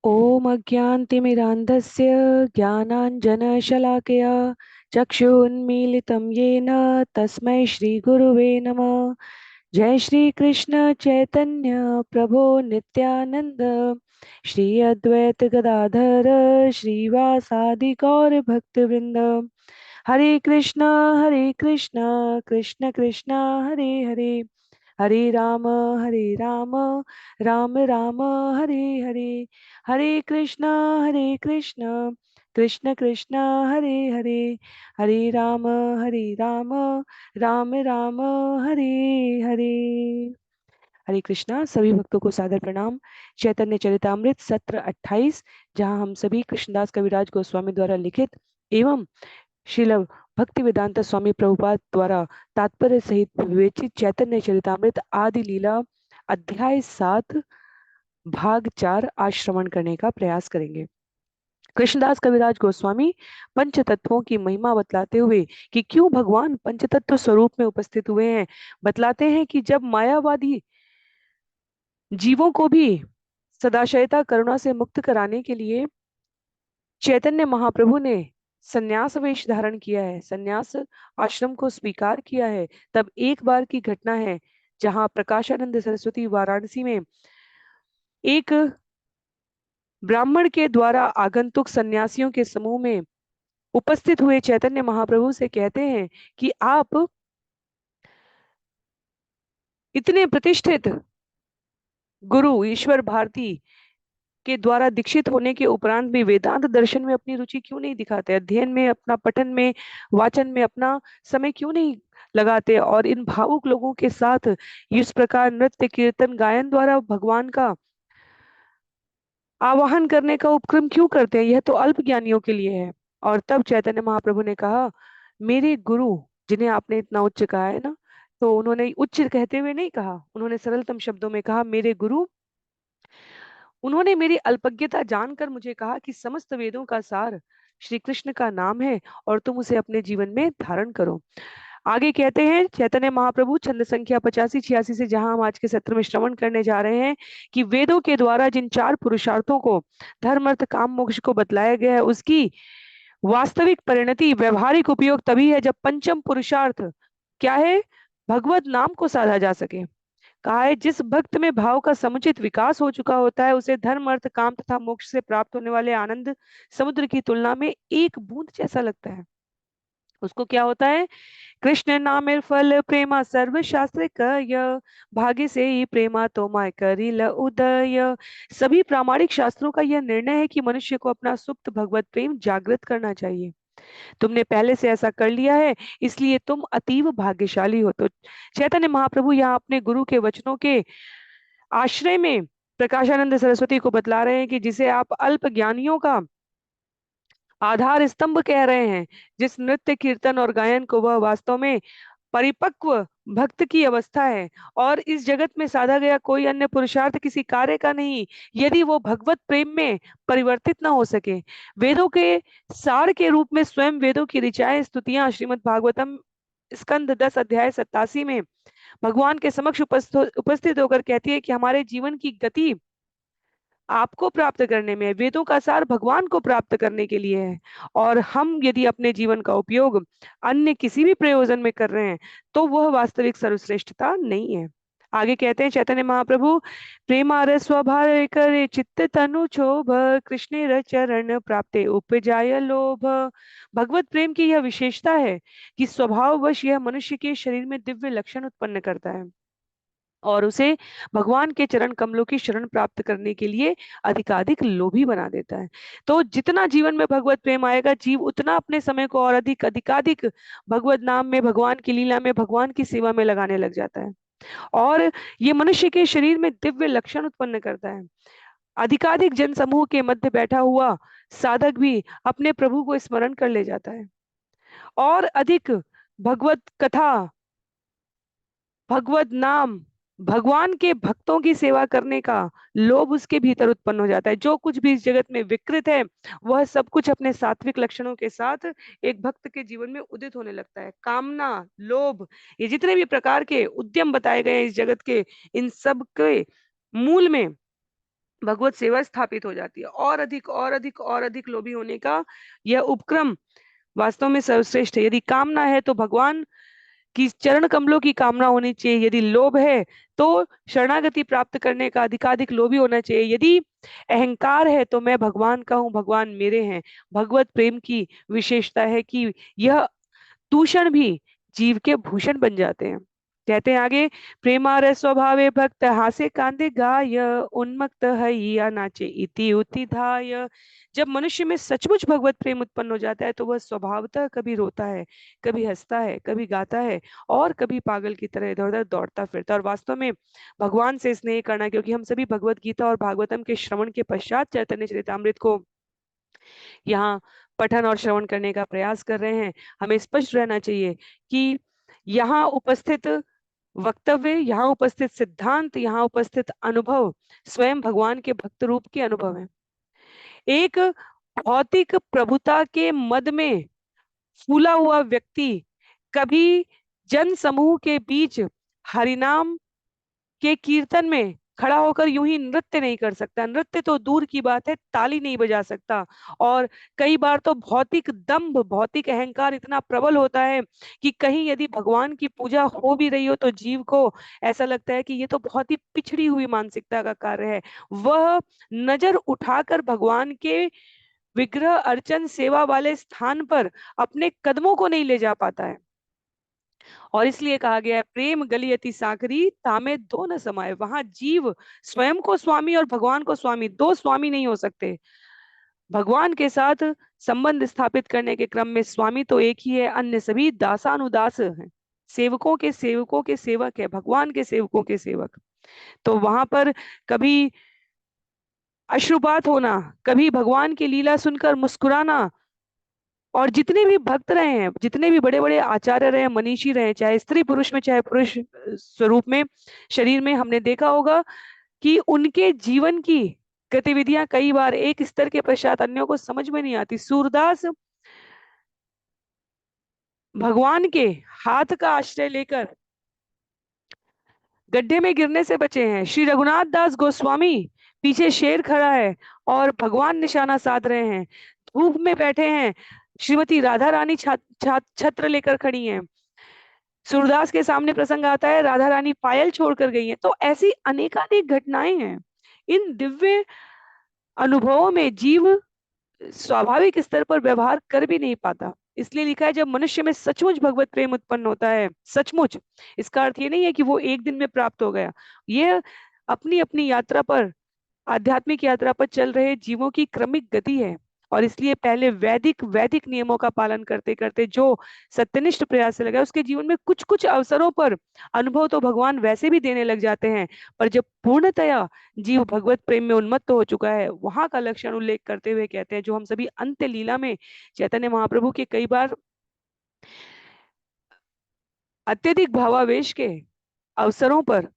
ॐ अज्ञानतिमिरान्धस्य ज्ञानाञ्जनशलाकया चक्षुन्मीलितं येन तस्मै श्रीगुरुवे नमः। जय श्री कृष्ण चैतन्य प्रभो नित्यानंद, श्री अद्वैत गदाधर श्रीवासादि गौर भक्तवृंद। हरे कृष्णा कृष्ण कृष्णा हरे हरे, हरे हरे राम, राम राम हरे हरे, हरे कृष्णा कृष्ण कृष्णा हरे हरे, हरे राम, राम राम हरे हरे। हरे कृष्णा। सभी भक्तों को सादर प्रणाम। चैतन्य चरितामृत सत्र 28, जहां हम सभी कृष्णदास कविराज गोस्वामी द्वारा लिखित एवं श्रील भक्ति वेदांत स्वामी प्रभुपाद द्वारा तात्पर्य सहित विवेचित चैतन्य चरितामृत आदि लीला अध्याय 7 भाग 4 आज श्रवण करने का प्रयास करेंगे। कृष्णदास कविराज गोस्वामी पंच तत्वों की महिमा बतलाते हुए कि क्यों भगवान पंचतत्व स्वरूप में उपस्थित हुए हैं, बतलाते हैं कि जब मायावादी जीवों को भी सदाशयता करुणा से मुक्त कराने के लिए चैतन्य महाप्रभु ने संन्यास वेश धारण किया है, संन्यास आश्रम को स्वीकार किया है, तब एक बार की घटना है जहां प्रकाशानंद सरस्वती वाराणसी में एक ब्राह्मण के द्वारा आगंतुक सन्यासियों के समूह में उपस्थित हुए चैतन्य महाप्रभु से कहते हैं कि आप इतने प्रतिष्ठित गुरु ईश्वर भारती के द्वारा दीक्षित होने के उपरांत भी वेदांत दर्शन में अपनी रुचि क्यों नहीं दिखाते, अध्ययन में, अपना पठन में, वाचन में अपना समय क्यों नहीं लगाते, और इन भावुक लोगों के साथ इस प्रकार नृत्य कीर्तन गायन द्वारा भगवान का आवाहन करने का उपक्रम क्यों करते हैं, यह तो अल्प ज्ञानियों के लिए है। और तब चैतन्य महाप्रभु ने कहा, मेरे गुरु जिन्हें आपने इतना उच्च कहा है ना, तो उन्होंने उच्च कहते हुए नहीं कहा, उन्होंने सरलतम शब्दों में कहा मेरे गुरु। उन्होंने मेरी अल्पज्ञता जानकर मुझे कहा कि समस्त वेदों का सार श्री कृष्ण का नाम है और तुम उसे अपने जीवन में धारण करो। आगे कहते हैं चैतन्य महाप्रभु छंद संख्या 85-86 से, जहां हम आज के सत्र में श्रवण करने जा रहे हैं कि वेदों के द्वारा जिन 4 पुरुषार्थों को, धर्म अर्थ काम मोक्ष को बतलाया गया है, उसकी वास्तविक परिणति व्यवहारिक उपयोग तभी है जब पंचम पुरुषार्थ क्या है, भगवत नाम को साधा जा सके। कहा है जिस भक्त में भाव का समुचित विकास हो चुका होता है, उसे धर्म अर्थ काम तथा मोक्ष से प्राप्त होने वाले आनंद समुद्र की तुलना में एक बूंद जैसा लगता है। उसको क्या होता है, कृष्ण नामेर फल प्रेमा सर्व शास्त्र कय, भाग्य से ही प्रेमा तो माय करिल उदय। सभी प्रामाणिक शास्त्रों का यह निर्णय है कि मनुष्य को अपना सुप्त भगवत प्रेम जागृत करना चाहिए। तुमने पहले से ऐसा कर लिया है, इसलिए तुम अतीव भाग्यशाली हो। तो चैतन्य महाप्रभु यहाँ अपने गुरु के वचनों के आश्रय में प्रकाशानंद सरस्वती को बतला रहे हैं कि जिसे आप अल्प ज्ञानियों का आधार स्तंभ कह रहे हैं, जिस नृत्य कीर्तन और गायन को, वह वास्तव में परिपक्व भक्त की अवस्था है, और इस जगत में साधा गया कोई अन्य पुरुषार्थ किसी कार्य का नहीं यदि वो भगवत प्रेम में परिवर्तित ना हो सके। वेदों के सार के रूप में स्वयं वेदों की ऋचाएं स्तुतियां श्रीमद् भागवतम स्कंद 10 अध्याय 87 में भगवान के समक्ष उपस्थित होकर कहती है कि हमारे जीवन की गति आपको प्राप्त करने में, वेदों का सार भगवान को प्राप्त करने के लिए है, और हम यदि अपने जीवन का उपयोग अन्य किसी भी प्रयोजन में कर रहे हैं तो वह वास्तविक सर्वश्रेष्ठता नहीं है। आगे कहते हैं चैतन्य महाप्रभु, प्रेमार स्वभाव करे चित्त तनु क्षोभ, कृष्ण चरण प्राप्ते उपजाय लोभ। भगवत प्रेम की यह विशेषता है कि स्वभाववश यह मनुष्य के शरीर में दिव्य लक्षण उत्पन्न करता है और उसे भगवान के चरण कमलों की शरण प्राप्त करने के लिए अधिकाधिक लोभी बना देता है। तो जितना जीवन में भगवत प्रेम आएगा, जीव उतना अपने समय को और अधिक अधिकाधिक भगवत नाम में, भगवान की लीला में, भगवान की सेवा में लगाने लग जाता है, और ये मनुष्य के शरीर में दिव्य लक्षण उत्पन्न करता है। अधिकाधिक जनसमूह के मध्य बैठा हुआ साधक भी अपने प्रभु को स्मरण कर ले जाता है, और अधिक भगवत कथा, भगवत नाम, भगवान के भक्तों की सेवा करने का लोभ उसके भीतर उत्पन्न हो जाता है। जो कुछ भी इस जगत में विकृत है, वह सब कुछ अपने सात्विक लक्षणों के साथ एक भक्त के जीवन में उदित होने लगता है। कामना, लोभ, ये जितने भी प्रकार के उद्यम बताए गए हैं इस जगत के, इन सब के मूल में भगवत सेवा स्थापित हो जाती है। और अधिक और अधिक और अधिक लोभी होने का यह उपक्रम वास्तव में सर्वश्रेष्ठ है। यदि कामना है तो भगवान की चरण कमलों की कामना होनी चाहिए। यदि लोभ है तो शरणागति प्राप्त करने का अधिकाधिक लोभी होना चाहिए। यदि अहंकार है तो मैं भगवान का हूँ, भगवान मेरे हैं। भगवत प्रेम की विशेषता है कि यह दूषण भी जीव के भूषण बन जाते हैं। कहते हैं आगे, प्रेमार स्वभावे भक्त हासे कांदे गाय उन्मत्त हैया नाचे इति उति धाय। जब मनुष्य में सचमुच भगवत प्रेम उत्पन्न हो जाता है तो वह स्वभावतः कभी रोता है, कभी हंसता है, कभी गाता है, और कभी पागल की तरह इधर उधर दौड़ता फिरता। और वास्तव में भगवान से स्नेह करना, क्योंकि हम सभी भगवत गीता और भागवतम के श्रवण के पश्चात चैतन्य चरितामृत को यहाँ पठन और श्रवण करने का प्रयास कर रहे हैं। हमें स्पष्ट रहना चाहिए कि यहाँ उपस्थित वक्तव्य, यहाँ उपस्थित सिद्धांत, यहाँ उपस्थित अनुभव स्वयं भगवान के भक्त रूप के अनुभव है। एक भौतिक प्रभुता के मद में फूला हुआ व्यक्ति कभी जन समूह के बीच हरिनाम के कीर्तन में खड़ा होकर यूं ही नृत्य नहीं कर सकता। नृत्य तो दूर की बात है, ताली नहीं बजा सकता। और कई बार तो भौतिक दंभ, भौतिक अहंकार इतना प्रबल होता है कि कहीं यदि भगवान की पूजा हो भी रही हो तो जीव को ऐसा लगता है कि ये तो बहुत ही पिछड़ी हुई मानसिकता का कार्य है। वह नजर उठाकर भगवान के विग्रह अर्चन सेवा वाले स्थान पर अपने कदमों को नहीं ले जा पाता है। और इसलिए कहा गया है, प्रेम गली अति साकरी तामे दो न समाये। वहां जीव स्वयं को स्वामी और भगवान को स्वामी, दो स्वामी नहीं हो सकते। भगवान के साथ संबंध स्थापित करने के क्रम में स्वामी तो एक ही है, अन्य सभी दासानुदास हैं। सेवकों के सेवक है, भगवान के सेवकों के सेवक। तो वहां पर कभी अश्रुपात होना, कभी भगवान की लीला सुनकर मुस्कुराना, और जितने भी भक्त रहे हैं, जितने भी बड़े बड़े आचार्य रहे हैं, मनीषी रहे हैं, चाहे स्त्री पुरुष में चाहे पुरुष स्वरूप में, शरीर में, हमने देखा होगा कि उनके जीवन की गतिविधियां कई बार एक स्तर के पश्चात अन्यों को समझ में नहीं आती। सूरदास भगवान के हाथ का आश्रय लेकर गड्ढे में गिरने से बचे हैं। श्री रघुनाथ दास गोस्वामी पीछे शेर खड़ा है और भगवान निशाना साध रहे हैं। धूप में बैठे हैं, श्रीमती राधा रानी छत्र लेकर खड़ी हैं। सूरदास के सामने प्रसंग आता है, राधा रानी पायल छोड़कर गई हैं। तो ऐसी अनेकानेक घटनाएं हैं। इन दिव्य अनुभवों में जीव स्वाभाविक स्तर पर व्यवहार कर भी नहीं पाता। इसलिए लिखा है, जब मनुष्य में सचमुच भगवत प्रेम उत्पन्न होता है, सचमुच, इसका अर्थ ये नहीं है कि वो एक दिन में प्राप्त हो गया। ये अपनी अपनी यात्रा पर, आध्यात्मिक यात्रा पर चल रहे जीवों की क्रमिक गति है। और इसलिए पहले वैदिक वैदिक नियमों का पालन करते करते जो सत्यनिष्ठ प्रयास से लगा, उसके जीवन में कुछ कुछ अवसरों पर अनुभव तो भगवान वैसे भी देने लग जाते हैं। पर जब पूर्णतया जीव भगवत प्रेम में उन्मत्त हो चुका है, वहां का लक्षण उल्लेख करते हुए कहते हैं, जो हम सभी अंत्य लीला में चैतन्य महाप्रभु के कई बार अत्यधिक भावावेश के अवसरों पर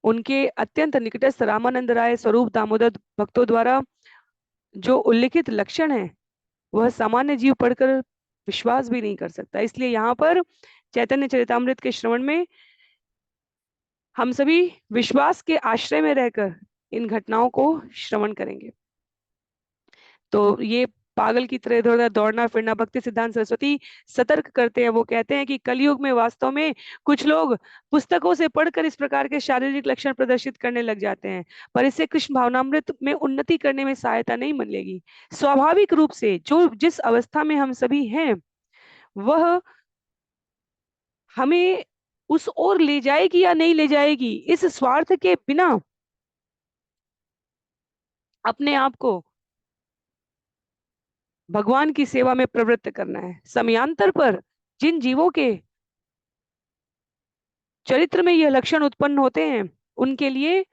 उनके अत्यंत निकटस्थ रामानंद राय स्वरूप दामोदर भक्तों द्वारा जो उल्लिखित लक्षण है, वह सामान्य जीव पढ़कर विश्वास भी नहीं कर सकता। इसलिए यहाँ पर चैतन्य चरितामृत के श्रवण में हम सभी विश्वास के आश्रय में रहकर इन घटनाओं को श्रवण करेंगे। तो ये पागल की तरह इधर उधर दौड़ना फिरना, भक्ति सिद्धांत सरस्वती सतर्क करते हैं। वो कहते हैं कि कलयुग में वास्तव में कुछ लोग पुस्तकों से पढ़कर इस प्रकार के शारीरिक लक्षण प्रदर्शित करने लग जाते हैं, पर इससे कृष्ण भावनामृत में उन्नति करने में सहायता नहीं मिलेगी। स्वाभाविक रूप से जो जिस अवस्था में हम सभी हैं, वह हमें उस ओर ले जाएगी या नहीं ले जाएगी, इस स्वार्थ के बिना अपने आप को भगवान की सेवा में प्रवृत्त करना है। समयांतर पर जिन जीवों के चरित्र में यह लक्षण उत्पन्न होते हैं, उनके लिए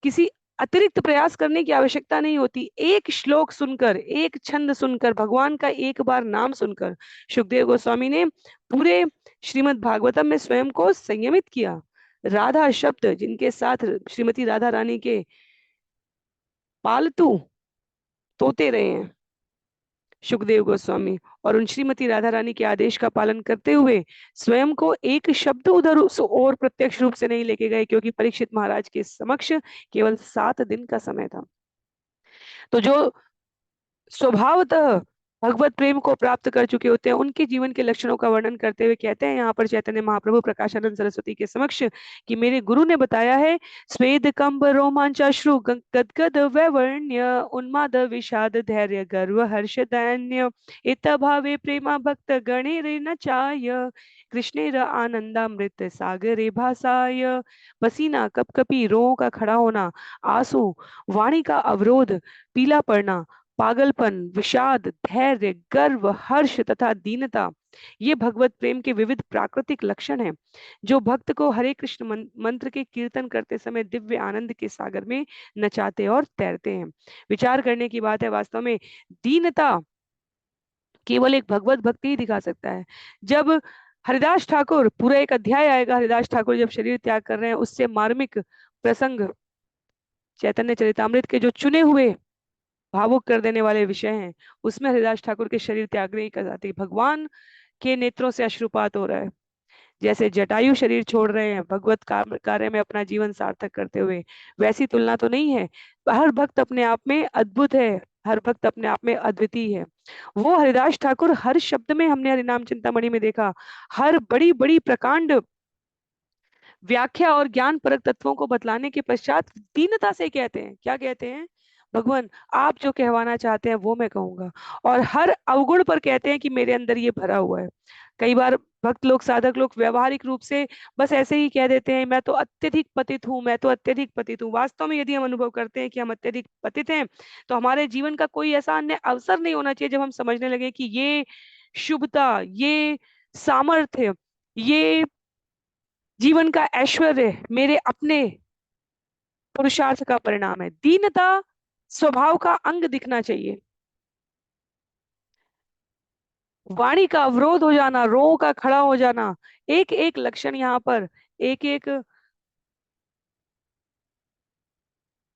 किसी अतिरिक्त प्रयास करने की आवश्यकता नहीं होती। एक श्लोक सुनकर, एक छंद सुनकर, भगवान का एक बार नाम सुनकर सुखदेव गोस्वामी ने पूरे श्रीमद् भागवतम में स्वयं को संयमित किया। राधा शब्द जिनके साथ श्रीमती राधा रानी के पालतू तोते रहे हैं सुखदेव गोस्वामी, और उन श्रीमती राधा रानी के आदेश का पालन करते हुए स्वयं को एक शब्द उधर और प्रत्यक्ष रूप से नहीं लेके गए, क्योंकि परीक्षित महाराज के समक्ष केवल 7 दिन का समय था। तो जो स्वभावतः भगवत प्रेम को प्राप्त कर चुके होते हैं, उनके जीवन के लक्षणों का वर्णन करते हुए कहते हैं यहाँ पर चैतन्य महाप्रभु प्रकाशानंद सरस्वती के समक्ष कि मेरे गुरु ने बताया है, स्वेद कंब रोमांचाश्रु गदगद वैवर्ण्य उन्माद विषाद धैर्य गर्व हर्ष दैन्य इत भावे प्रेमा भक्त गणेर न चाय कृष्णेर आनंदामृत सागरे भासाय। पसीना कपकपी, रों का खड़ा होना, आंसू, वाणी का अवरोध, पीला पड़ना, पागलपन, विषाद, धैर्य, गर्व, हर्ष तथा दीनता, ये भगवत प्रेम के विविध प्राकृतिक लक्षण हैं जो भक्त को हरे कृष्ण मंत्र के कीर्तन करते समय दिव्य आनंद के सागर में नचाते और तैरते हैं। विचार करने की बात है, वास्तव में दीनता केवल एक भगवत भक्ति ही दिखा सकता है। जब हरिदास ठाकुर, पूरा एक अध्याय आएगा हरिदास ठाकुर जब शरीर त्याग कर रहे हैं, उससे मार्मिक प्रसंग चैतन्य चरितामृत के जो चुने हुए भावुक कर देने वाले विषय हैं, उसमें हरिदास ठाकुर के शरीर त्यागने की जाती, भगवान के नेत्रों से अश्रुपात हो रहा है। जैसे जटायु शरीर छोड़ रहे हैं भगवत कार्य में अपना जीवन सार्थक करते हुए, वैसी तुलना तो नहीं है। हर भक्त अपने आप में अद्भुत है, हर भक्त अपने आप में अद्वितीय है। वो हरिदास ठाकुर हर शब्द में, हमने हरिनाम चिंतामणि में देखा, हर बड़ी बड़ी प्रकांड व्याख्या और ज्ञान परक तत्वों को बतलाने के पश्चात दीनता से कहते हैं, क्या कहते हैं, भगवान आप जो कहवाना चाहते हैं वो मैं कहूंगा। और हर अवगुण पर कहते हैं कि मेरे अंदर ये भरा हुआ है। कई बार भक्त लोग, साधक लोग व्यवहारिक रूप से बस ऐसे ही कह देते हैं, मैं तो अत्यधिक पतित हूँ, मैं तो अत्यधिक पतित हूँ। वास्तव में यदि हम अनुभव करते हैं कि हम अत्यधिक पतित हैं, तो हमारे जीवन का कोई ऐसा अन्य अवसर नहीं होना चाहिए जब हम समझने लगे कि ये शुभता, ये सामर्थ्य, ये जीवन का ऐश्वर्य मेरे अपने पुरुषार्थ का परिणाम है। दीनता स्वभाव का अंग दिखना चाहिए। वाणी का अवरोध हो जाना, रो का खड़ा हो जाना, एक एक लक्षण यहाँ पर एक एक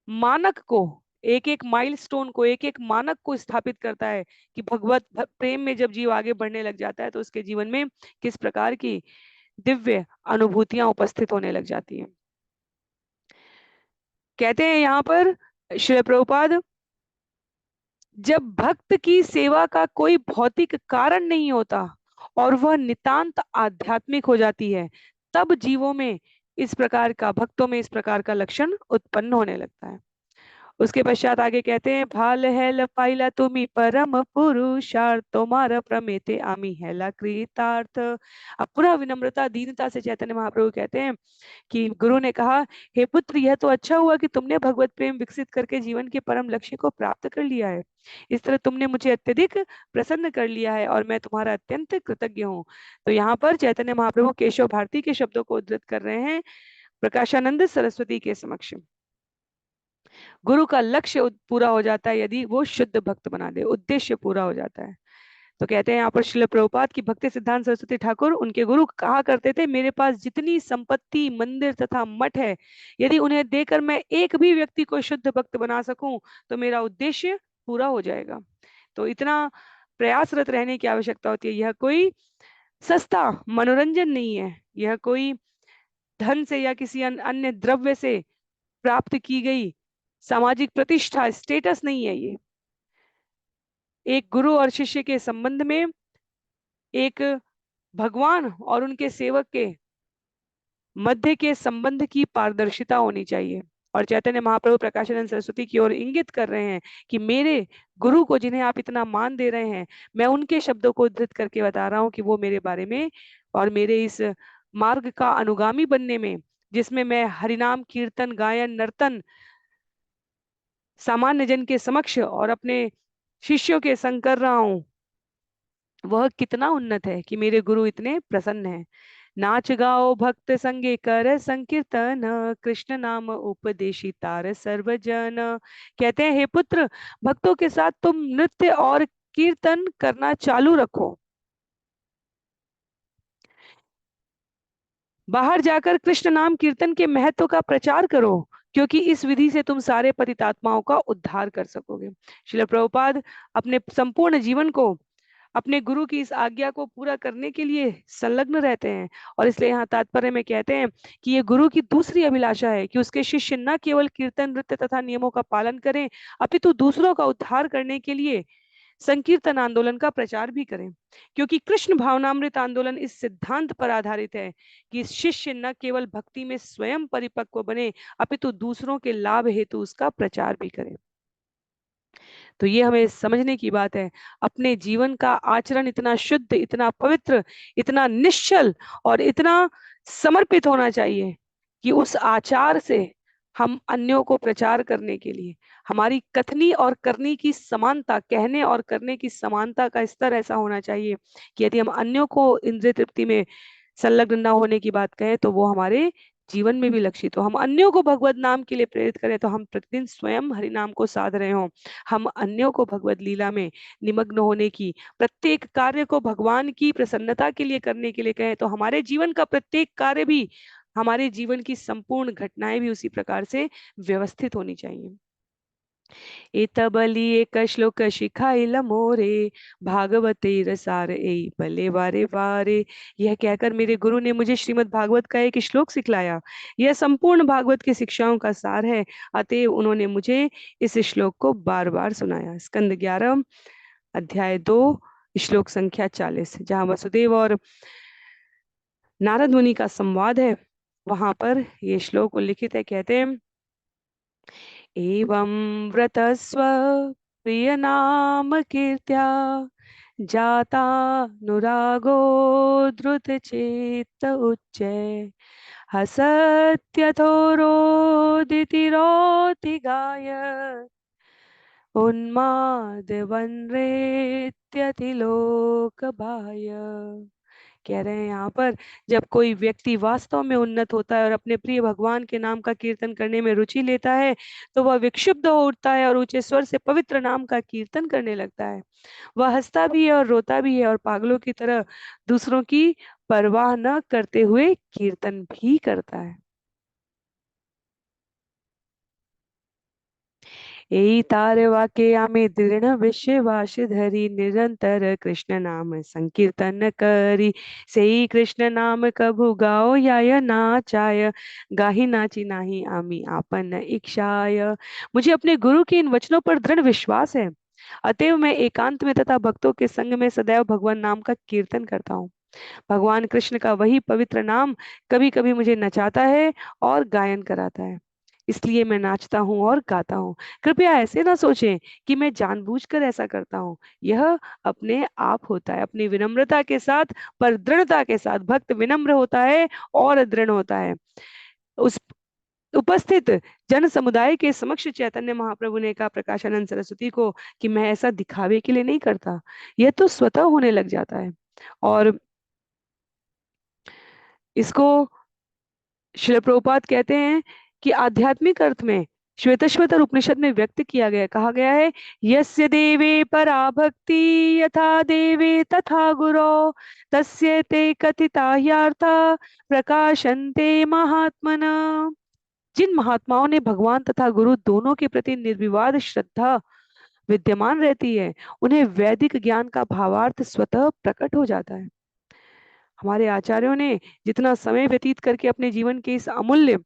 मानक को, एक एक माइलस्टोन को, एक एक मानक को स्थापित करता है कि भगवत प्रेम में जब जीव आगे बढ़ने लग जाता है तो उसके जीवन में किस प्रकार की दिव्य अनुभूतियां उपस्थित होने लग जाती हैं। कहते हैं यहाँ पर श्री प्रभुपाद, जब भक्त की सेवा का कोई भौतिक कारण नहीं होता और वह नितांत आध्यात्मिक हो जाती है, तब जीवों में इस प्रकार का, भक्तों में इस प्रकार का लक्षण उत्पन्न होने लगता है। उसके पश्चात आगे कहते हैं, भाल है पाइला तुम्ही परम पुरुषार्थ तुम्हारा प्रमेते आमी हैला कृतार्थ। अब पुनः विनम्रता दीनता से चैतन्य महाप्रभु कहते हैं कि गुरु ने कहा, हे पुत्र, यह तो अच्छा हुआ कि तुमने भगवत प्रेम विकसित करके जीवन के परम लक्ष्य को प्राप्त कर लिया है। इस तरह तुमने मुझे अत्यधिक प्रसन्न कर लिया है और मैं तुम्हारा अत्यंत कृतज्ञ हूँ। तो यहाँ पर चैतन्य महाप्रभु केशव भारती के शब्दों को उद्धृत कर रहे हैं प्रकाशानंद सरस्वती के समक्ष। गुरु का लक्ष्य पूरा हो जाता है यदि वो शुद्ध भक्त बना दे, उद्देश्य पूरा हो जाता है। तो कहते हैं यहाँ पर श्रील प्रभुपाद की भक्ति सिद्धांत सरस्वती ठाकुर, उनके गुरु कहा करते थे, मेरे पास जितनी संपत्ति, मंदिर तथा मठ है, यदि उन्हें देकर मैं एक भी व्यक्ति को शुद्ध भक्त बना सकूं तो मेरा उद्देश्य पूरा हो जाएगा। तो इतना प्रयासरत रहने की आवश्यकता होती है। यह कोई सस्ता मनोरंजन नहीं है, यह कोई धन से या किसी अन्य द्रव्य से प्राप्त की गई सामाजिक प्रतिष्ठा, स्टेटस नहीं है। ये एक गुरु और शिष्य के संबंध में, एक भगवान और उनके सेवक के मध्य के संबंध की पारदर्शिता होनी चाहिए। और चैतन्य महाप्रभु प्रकाशानंद सरस्वती की ओर इंगित कर रहे हैं कि मेरे गुरु को, जिन्हें आप इतना मान दे रहे हैं, मैं उनके शब्दों को उद्धृत करके बता रहा हूं कि वो मेरे बारे में और मेरे इस मार्ग का अनुगामी बनने में, जिसमें मैं हरिनाम कीर्तन गायन नर्तन सामान्य जन के समक्ष और अपने शिष्यों के संग कर रहा हूं, वह कितना उन्नत है कि मेरे गुरु इतने प्रसन्न हैं। नाच गाओ भक्त संगे कर संकीर्तन कृष्ण नाम उपदेशी तार सर्वजन। कहते हैं, हे पुत्र, भक्तों के साथ तुम नृत्य और कीर्तन करना चालू रखो। बाहर जाकर कृष्ण नाम कीर्तन के महत्व का प्रचार करो, क्योंकि इस विधि से तुम सारे पतितात्माओं का उद्धार कर सकोगे। श्रील प्रभुपाद अपने संपूर्ण जीवन को अपने गुरु की इस आज्ञा को पूरा करने के लिए संलग्न रहते हैं। और इसलिए यहाँ तात्पर्य में कहते हैं कि ये गुरु की दूसरी अभिलाषा है कि उसके शिष्य न केवल कीर्तन नृत्य तथा नियमों का पालन करें, अपितु दूसरों का उद्धार करने के लिए संकीर्तन आंदोलन का प्रचार भी करें। क्योंकि कृष्ण भावनामृत आंदोलन इस सिद्धांत पर आधारित है कि शिष्य न केवल भक्ति में स्वयं परिपक्व बने, अपितु दूसरों के लाभ हेतु उसका प्रचार भी करें। तो ये हमें समझने की बात है। अपने जीवन का आचरण इतना शुद्ध, इतना पवित्र, इतना निश्चल और इतना समर्पित होना चाहिए कि उस आचार से हम अन्यों को प्रचार करने के लिए हमारी कथनी और करनी की समानता, कहने और करने की समानता का स्तर ऐसा होना चाहिए कि यदि हम अन्यों को इंद्रिय तृप्ति में संलग्न न होने की बात कहें तो वो हमारे जीवन में भी लक्षित हो। हम अन्यों को भगवत नाम के लिए प्रेरित करें तो हम प्रतिदिन स्वयं हरि नाम को साध रहे हों। हम अन्यों को भगवत लीला में निमग्न होने की, प्रत्येक कार्य को भगवान की प्रसन्नता के लिए करने के लिए कहें तो हमारे जीवन का प्रत्येक कार्य भी, हमारे जीवन की संपूर्ण घटनाएं भी उसी प्रकार से व्यवस्थित होनी चाहिए। एतबली एक श्लोक शिखाइल मोरे, भागवते रसार ए भले वारे वारे। यह कहकर मेरे गुरु ने मुझे श्रीमद् भागवत का एक श्लोक सिखलाया। यह संपूर्ण भागवत की शिक्षाओं का सार है, अतएव उन्होंने मुझे इस श्लोक को बार बार सुनाया। स्कंद 11 अध्याय 2 श्लोक संख्या 40, जहाँ वसुदेव और नारद मुनि का संवाद है, वहां पर ये श्लोक उल्लिखित है। कहते हैं, एवं व्रतस्व प्रिय नाम कीर्त्या जातानुरागो द्रुत चेत उच्चै, हसत्यथोरोदितिरोति गाय उन्मादवन्रेत्यतिलोक बाह्य। कह रहे हैं यहाँ पर, जब कोई व्यक्ति वास्तव में उन्नत होता है और अपने प्रिय भगवान के नाम का कीर्तन करने में रुचि लेता है तो वह विक्षुब्ध हो उठता है और ऊंचे स्वर से पवित्र नाम का कीर्तन करने लगता है। वह हंसता भी है और रोता भी है और पागलों की तरह दूसरों की परवाह न करते हुए कीर्तन भी करता है। यही तार वाक्य आमे दृढ़ विश्वास धरी, निरंतर कृष्ण नाम संकीर्तन करी। सही कृष्ण नाम कभु गाओ याय नाचाय, गाही नाची नाही आमी आपन इच्छाय। मुझे अपने गुरु के इन वचनों पर दृढ़ विश्वास है, अतएव मैं एकांत में तथा भक्तों के संग में सदैव भगवान नाम का कीर्तन करता हूँ। भगवान कृष्ण का वही पवित्र नाम कभी कभी मुझे नचाता है और गायन कराता है, इसलिए मैं नाचता हूँ और गाता हूँ। कृपया ऐसे ना सोचें कि मैं जानबूझकर ऐसा करता हूँ, यह अपने आप होता है, अपनी विनम्रता के साथ, पर दृढ़ता के साथ। भक्त विनम्र होता है और दृढ़ होता है। उस उपस्थित जन समुदाय के समक्ष चैतन्य महाप्रभु ने कहा प्रकाशानंद सरस्वती को कि मैं ऐसा दिखावे के लिए नहीं करता, यह तो स्वतः होने लग जाता है। और इसको श्रील प्रभुपाद कहते हैं कि आध्यात्मिक अर्थ में श्वेतश्वतर उपनिषद में व्यक्त किया गया, कहा गया है, यस्य देवे परा भक्ति यथा देवे तथा गुरो, तस्य ते कथिता ह्यार्था प्रकाशन्ते महात्मना। जिन महात्माओं ने भगवान तथा गुरु दोनों के प्रति निर्विवाद श्रद्धा विद्यमान रहती है, उन्हें वैदिक ज्ञान का भावार्थ स्वतः प्रकट हो जाता है। हमारे आचार्यों ने जितना समय व्यतीत करके अपने जीवन के इस अमूल्य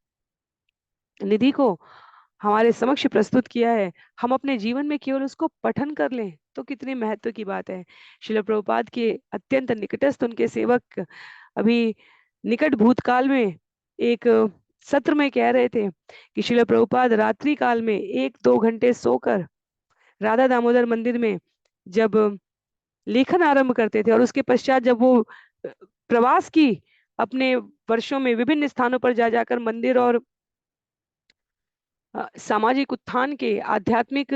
निधि को हमारे समक्ष प्रस्तुत किया है, हम अपने जीवन में केवल उसको पठन कर लें तो कितने महत्व की बात है। श्रील प्रभुपाद के अत्यंत निकटस्थ उनके सेवक अभी निकट भूतकाल में एक सत्र में कह रहे थे कि श्रील प्रभुपाद रात्रि काल में 1-2 घंटे सोकर राधा दामोदर मंदिर में जब लेखन आरंभ करते थे और उसके पश्चात जब वो प्रवास की, अपने वर्षों में विभिन्न स्थानों पर जा जाकर मंदिर और सामाजिक उत्थान के, आध्यात्मिक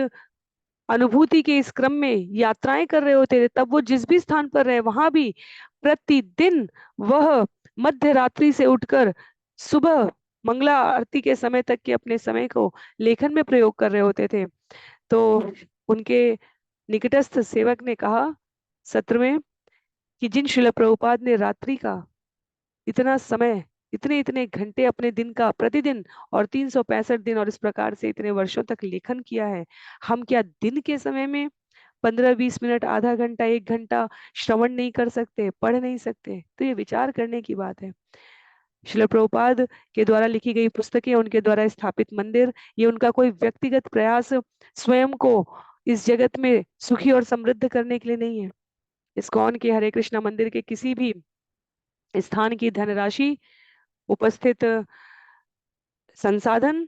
अनुभूति के इस क्रम में यात्राएं कर रहे होते थे, तब वो जिस भी स्थान पर रहे वहां भी प्रतिदिन वह मध्य रात्रि से उठकर सुबह मंगला आरती के समय तक के अपने समय को लेखन में प्रयोग कर रहे होते थे। तो उनके निकटस्थ सेवक ने कहा सत्र में कि जिन श्रील प्रभुपाद ने रात्रि का इतना समय, इतने इतने घंटे अपने दिन का प्रतिदिन और 365 दिन और इस प्रकार से इतने वर्षों तक लेखन किया है, हम क्या दिन के समय में 15-20 मिनट, आधा घंटा, 1 घंटा श्रवण नहीं कर सकते, पढ़ नहीं सकते? तो ये विचार करने की बात है। श्रील प्रभुपाद के द्वारा लिखी गई पुस्तकें, उनके द्वारा स्थापित मंदिर, ये उनका कोई व्यक्तिगत प्रयास स्वयं को इस जगत में सुखी और समृद्ध करने के लिए नहीं है। इस्कॉन के हरे कृष्णा मंदिर के किसी भी स्थान की धनराशि, उपस्थित संसाधन,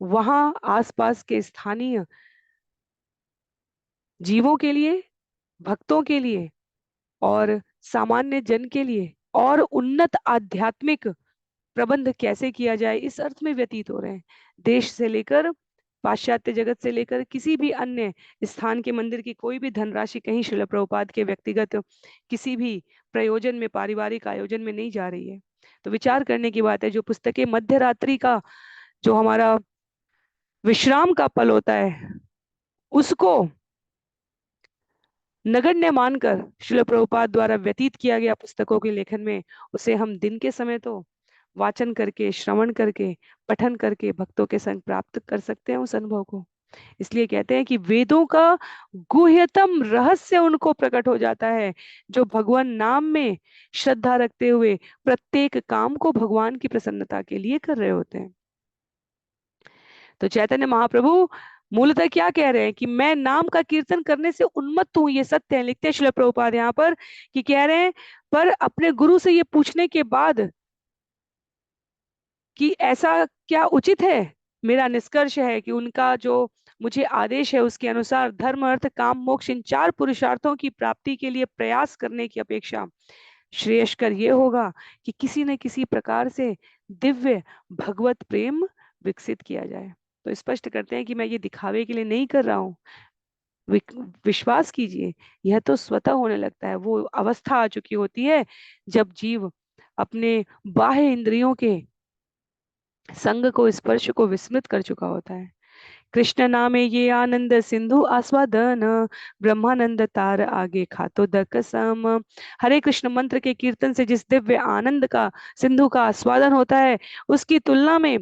वहां आसपास के स्थानीय जीवों के लिए, भक्तों के लिए और सामान्य जन के लिए और उन्नत आध्यात्मिक प्रबंध कैसे किया जाए, इस अर्थ में व्यतीत हो रहे हैं। देश से लेकर, पाश्चात्य जगत से लेकर किसी भी अन्य स्थान के मंदिर की कोई भी धनराशि कहीं श्रील प्रभुपाद के व्यक्तिगत किसी भी प्रयोजन में, पारिवारिक आयोजन में नहीं जा रही है। तो विचार करने की बात है। जो पुस्तकें मध्य रात्रि का, जो हमारा विश्राम का पल होता है, उसको नगण्य मानकर श्रील प्रभुपाद द्वारा व्यतीत किया गया पुस्तकों के लेखन में, उसे हम दिन के समय तो वाचन करके, श्रवण करके, पठन करके भक्तों के संग प्राप्त कर सकते हैं उस अनुभव को। इसलिए कहते हैं कि वेदों का गुह्यतम रहस्य उनको प्रकट हो जाता है जो भगवान नाम में श्रद्धा रखते हुए प्रत्येक काम को भगवान की प्रसन्नता के लिए कर रहे होते हैं। तो चैतन्य महाप्रभु मूलतः क्या कह रहे हैं कि मैं नाम का कीर्तन करने से उन्मत्त हूं, ये सत्य है। लिखते हैं श्रील प्रभुपाद यहाँ पर कि कह रहे हैं, पर अपने गुरु से ये पूछने के बाद कि ऐसा क्या उचित है, मेरा निष्कर्ष है कि उनका जो मुझे आदेश है उसके अनुसार धर्म, अर्थ, काम, मोक्ष, इन 4 पुरुषार्थों की प्राप्ति के लिए प्रयास करने की अपेक्षा श्रेयस्कर ये होगा कि किसी न किसी प्रकार से दिव्य भगवत प्रेम विकसित किया जाए। तो स्पष्ट करते हैं कि मैं ये दिखावे के लिए नहीं कर रहा हूँ। विश्वास कीजिए, यह तो स्वतः होने लगता है। वो अवस्था आ चुकी होती है जब जीव अपने बाह्य इंद्रियों के संग को, स्पर्श को विस्मृत कर चुका होता है। कृष्ण नामे ये आनंद सिंधु आस्वादन, ब्रह्मानंद तार आगे खातो दक सम। हरे कृष्ण मंत्र के कीर्तन से जिस दिव्य आनंद का सिंधु का आस्वादन होता है, उसकी तुलना में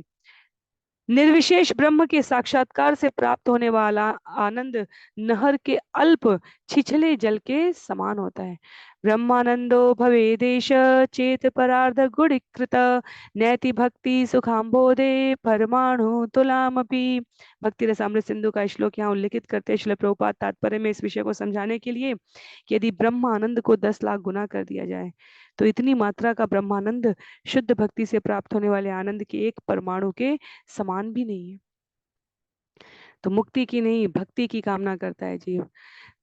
निर्विशेष ब्रह्म के साक्षात्कार से प्राप्त होने वाला आनंद नहर के अल्प छिछले जल के समान होता है। ब्रह्मानंदो भवेदेश चेत परार्ध गुणीकृत, नैति भक्ति सुखाम्बोधे परमाणु तुलामपि। भक्ति रसामृत सिंधु का श्लोक यहाँ उल्लेखित करते हैं श्रील प्रभुपाद तात्पर्य में इस विषय को समझाने के लिए कि यदि ब्रह्म आनंद को 10 लाख गुना कर दिया जाए तो इतनी मात्रा का ब्रह्मानंद शुद्ध भक्ति से प्राप्त होने वाले आनंद के एक परमाणु के समान भी नहीं है। तो मुक्ति की नहीं, भक्ति की कामना करता है जीव।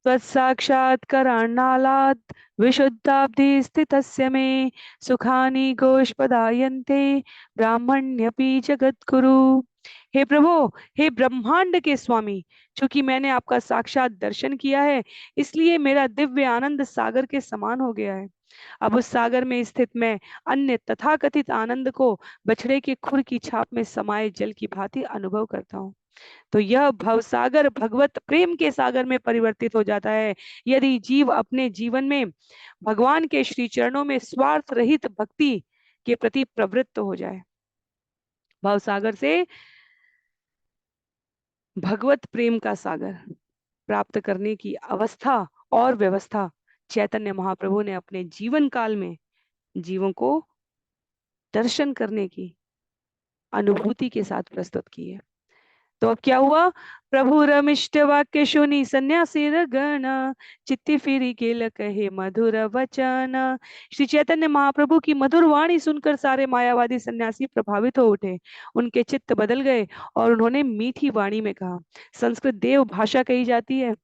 तत्साक्षात्करणालात् विशुद्धाब्धि स्थितस्य मे, सुखानि गोष्पदायन्ते ब्राह्मण्यपि जगद्गुरु। हे प्रभु, हे ब्रह्मांड के स्वामी, चूंकि मैंने आपका साक्षात दर्शन किया है, इसलिए मेरा दिव्य आनंद सागर के समान हो गया है। अब उस सागर में स्थित मैं अन्य तथाकथित आनंद को बछड़े के खुर की छाप में समाये जल की भांति अनुभव करता हूँ। तो यह भवसागर भगवत प्रेम के सागर में परिवर्तित हो जाता है यदि जीव अपने जीवन में भगवान के श्री चरणों में स्वार्थ रहित भक्ति के प्रति प्रवृत्त हो जाए। भवसागर से भगवत प्रेम का सागर प्राप्त करने की अवस्था और व्यवस्था चैतन्य महाप्रभु ने अपने जीवन काल में जीवों को दर्शन करने की अनुभूति के साथ प्रस्तुत की है। तो अब क्या हुआ? प्रभु रमिष्ट वाक्य सुनी सन्यासी गण, चित्ती फिरी गेल कहे मधुर वचन। श्री चैतन्य महाप्रभु की मधुर वाणी सुनकर सारे मायावादी सन्यासी प्रभावित हो उठे। उनके चित्त बदल गए और उन्होंने मीठी वाणी में कहा। संस्कृत देव भाषा कही जाती है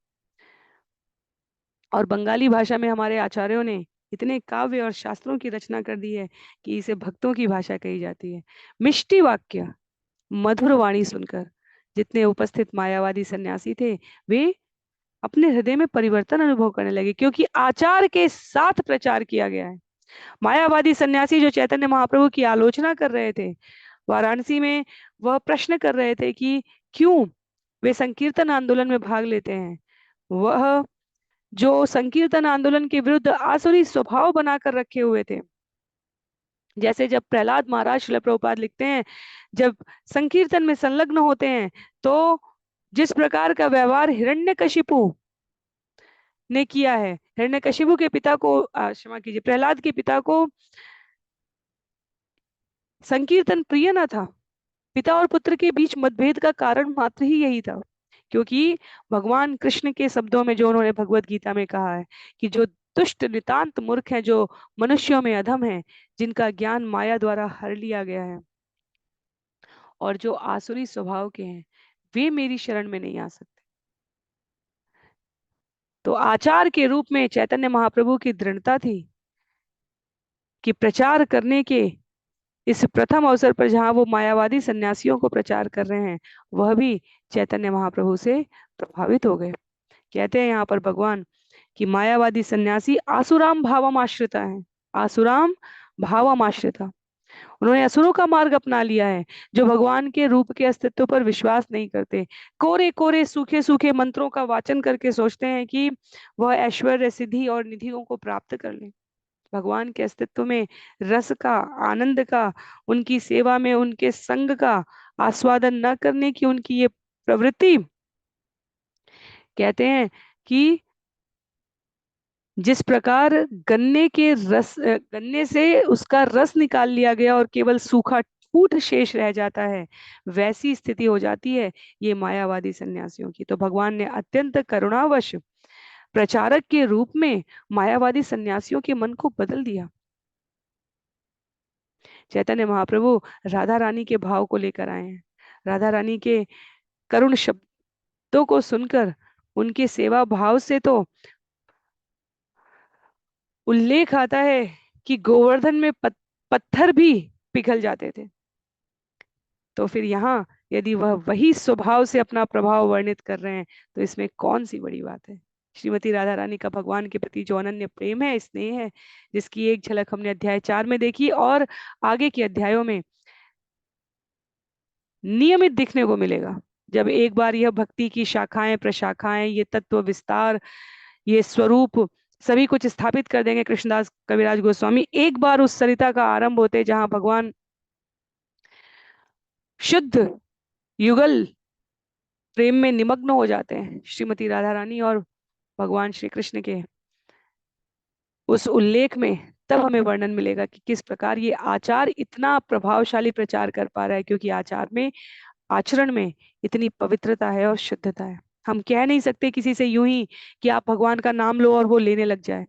और बंगाली भाषा में हमारे आचार्यों ने इतने काव्य और शास्त्रों की रचना कर दी है कि इसे भक्तों की भाषा कही जाती है। मिष्टी वाक्य, मधुर वाणी सुनकर जितने उपस्थित मायावादी सन्यासी थे वे अपने हृदय में परिवर्तन अनुभव करने लगे, क्योंकि आचार के साथ प्रचार किया गया है। मायावादी सन्यासी जो चैतन्य महाप्रभु की आलोचना कर रहे थे वाराणसी में, वह प्रश्न कर रहे थे कि क्यों वे संकीर्तन आंदोलन में भाग लेते हैं। वह जो संकीर्तन आंदोलन के विरुद्ध आसुरी स्वभाव बनाकर रखे हुए थे। जैसे जब प्रहलाद महाराज श्रील प्रभुपाद लिखते हैं, जब संकीर्तन में संलग्न होते हैं तो जिस प्रकार का व्यवहार हिरण्यकशिपु ने किया है। हिरण्यकशिपु के पिता को क्षमा कीजिए, प्रहलाद के पिता को संकीर्तन प्रिय न था। पिता और पुत्र के बीच मतभेद का कारण मात्र ही यही था, क्योंकि भगवान कृष्ण के शब्दों में जो उन्होंने भगवत गीता में कहा है कि जो दुष्ट नितांत मूर्ख हैं, जो मनुष्यों में अधम हैं, जिनका ज्ञान माया द्वारा हर लिया गया है, और जो आसुरी स्वभाव के हैं, वे मेरी शरण में नहीं आ सकते। तो आचार के रूप में चैतन्य महाप्रभु की दृढ़ता थी कि प्रचार करने के इस प्रथम अवसर पर जहां वो मायावादी सन्यासियों को प्रचार कर रहे हैं, वह भी चैतन्य महाप्रभु से प्रभावित हो गए। कहते हैं यहाँ पर भगवान कि मायावादी सन्यासी आसुराम भावम आश्रिता है। आसुराम भावम आश्रिता, उन्होंने असुरों का मार्ग अपना लिया है, जो भगवान के रूप के अस्तित्व पर विश्वास नहीं करते। कोरे कोरे सूखे सूखे मंत्रों का वाचन करके सोचते हैं कि वह ऐश्वर्य, सिद्धि और निधियों को प्राप्त कर ले। भगवान के अस्तित्व में, रस का, आनंद का, उनकी सेवा में उनके संग का आस्वादन न करने की उनकी ये प्रवृत्ति, कहते हैं कि जिस प्रकार गन्ने से उसका रस निकाल लिया गया और केवल सूखा ठूठ शेष रह जाता है, वैसी स्थिति हो जाती है ये मायावादी सन्यासियों की। तो भगवान ने अत्यंत करुणावश प्रचारक के रूप में मायावादी सन्यासियों के मन को बदल दिया। चैतन्य महाप्रभु राधा रानी के भाव को लेकर आए हैं। राधा रानी के करुण शब्दों को सुनकर उनके सेवा भाव से तो उल्लेख आता है कि गोवर्धन में पत्थर भी पिघल जाते थे। तो फिर यहाँ यदि वह वही स्वभाव से अपना प्रभाव वर्णित कर रहे हैं, तो इसमें कौन सी बड़ी बात है। श्रीमती राधा रानी का भगवान के प्रति जो अनन्य प्रेम है, स्नेह है, जिसकी एक झलक हमने अध्याय 4 में देखी और आगे के अध्यायों में नियमित दिखने को मिलेगा। जब एक बार यह भक्ति की शाखाएं प्रशाखाएं, ये तत्व विस्तार, ये स्वरूप सभी कुछ स्थापित कर देंगे कृष्णदास कविराज गोस्वामी, एक बार उस सरिता का आरंभ होते जहां भगवान शुद्ध युगल प्रेम में निमग्न हो जाते हैं, श्रीमती राधा रानी और भगवान श्री कृष्ण के उस उल्लेख में, तब हमें वर्णन मिलेगा कि किस प्रकार ये आचार इतना प्रभावशाली प्रचार कर पा रहा है, क्योंकि आचार में, आचरण में इतनी पवित्रता है और शुद्धता है। हम कह नहीं सकते किसी से यूं ही कि आप भगवान का नाम लो और वो लेने लग जाए।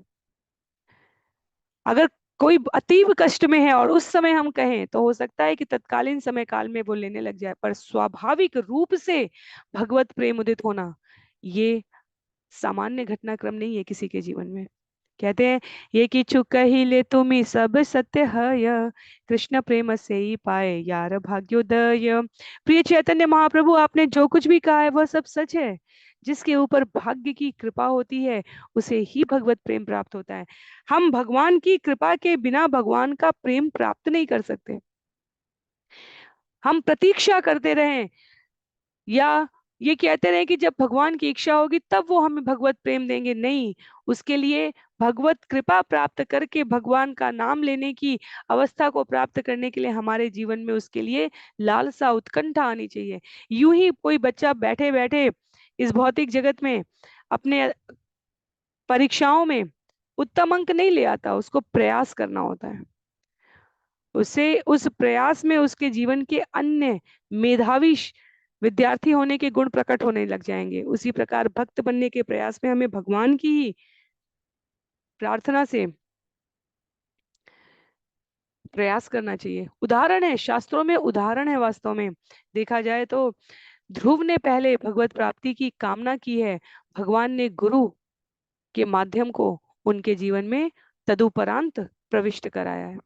अगर कोई अतीब कष्ट में है और उस समय हम कहें, तो हो सकता है कि तत्कालीन समय काल में वो लेने लग जाए, पर स्वाभाविक रूप से भगवत प्रेम उदित होना, ये सामान्य घटनाक्रम नहीं है किसी के जीवन में। कहते हैं ये किछु कहिले तुम्ही सब सत्य है, कृष्ण प्रेम से ही पाए यार भाग्योदय। प्रिय चैतन्य महाप्रभु, आपने जो कुछ भी कहा है वह सब सच है। जिसके ऊपर भाग्य की कृपा होती है, उसे ही भगवत प्रेम प्राप्त होता है। हम भगवान की कृपा के बिना भगवान का प्रेम प्राप्त नहीं कर सकते। हम प्रतीक्षा करते रहें या ये कहते रहे कि जब भगवान की इच्छा होगी तब वो हमें भगवत प्रेम देंगे, नहीं। उसके लिए भगवत कृपा प्राप्त करके भगवान का नाम लेने की अवस्था को प्राप्त करने के लिए हमारे जीवन में उसके लिए लालसा, उत्कंठा आनी चाहिए। यूं ही कोई बच्चा बैठे बैठे इस भौतिक जगत में अपने परीक्षाओं में उत्तम अंक नहीं ले आता, उसको प्रयास करना होता है। उसे उस प्रयास में उसके जीवन के अन्य मेधावी विद्यार्थी होने के गुण प्रकट होने लग जाएंगे। उसी प्रकार भक्त बनने के प्रयास में हमें भगवान की ही प्रार्थना से प्रयास करना चाहिए। उदाहरण है, शास्त्रों में उदाहरण है। वास्तव में देखा जाए तो ध्रुव ने पहले भगवत प्राप्ति की कामना की है, भगवान ने गुरु के माध्यम को उनके जीवन में तदुपरांत प्रविष्ट कराया है।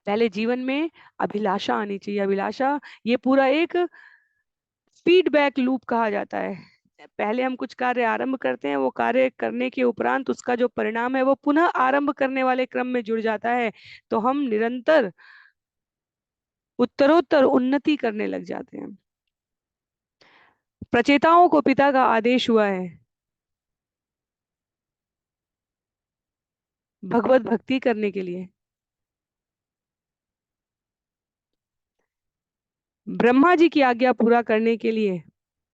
पहले जीवन में अभिलाषा आनी चाहिए। अभिलाषा, ये पूरा एक फीडबैक लूप कहा जाता है। पहले हम कुछ कार्य आरंभ करते हैं, वो कार्य करने के उपरांत उसका जो परिणाम है वो पुनः आरंभ करने वाले क्रम में जुड़ जाता है, तो हम निरंतर उत्तरोत्तर उन्नति करने लग जाते हैं। प्रचेताओं को पिता का आदेश हुआ है भगवत भक्ति करने के लिए। ब्रह्मा जी की आज्ञा पूरा करने के लिए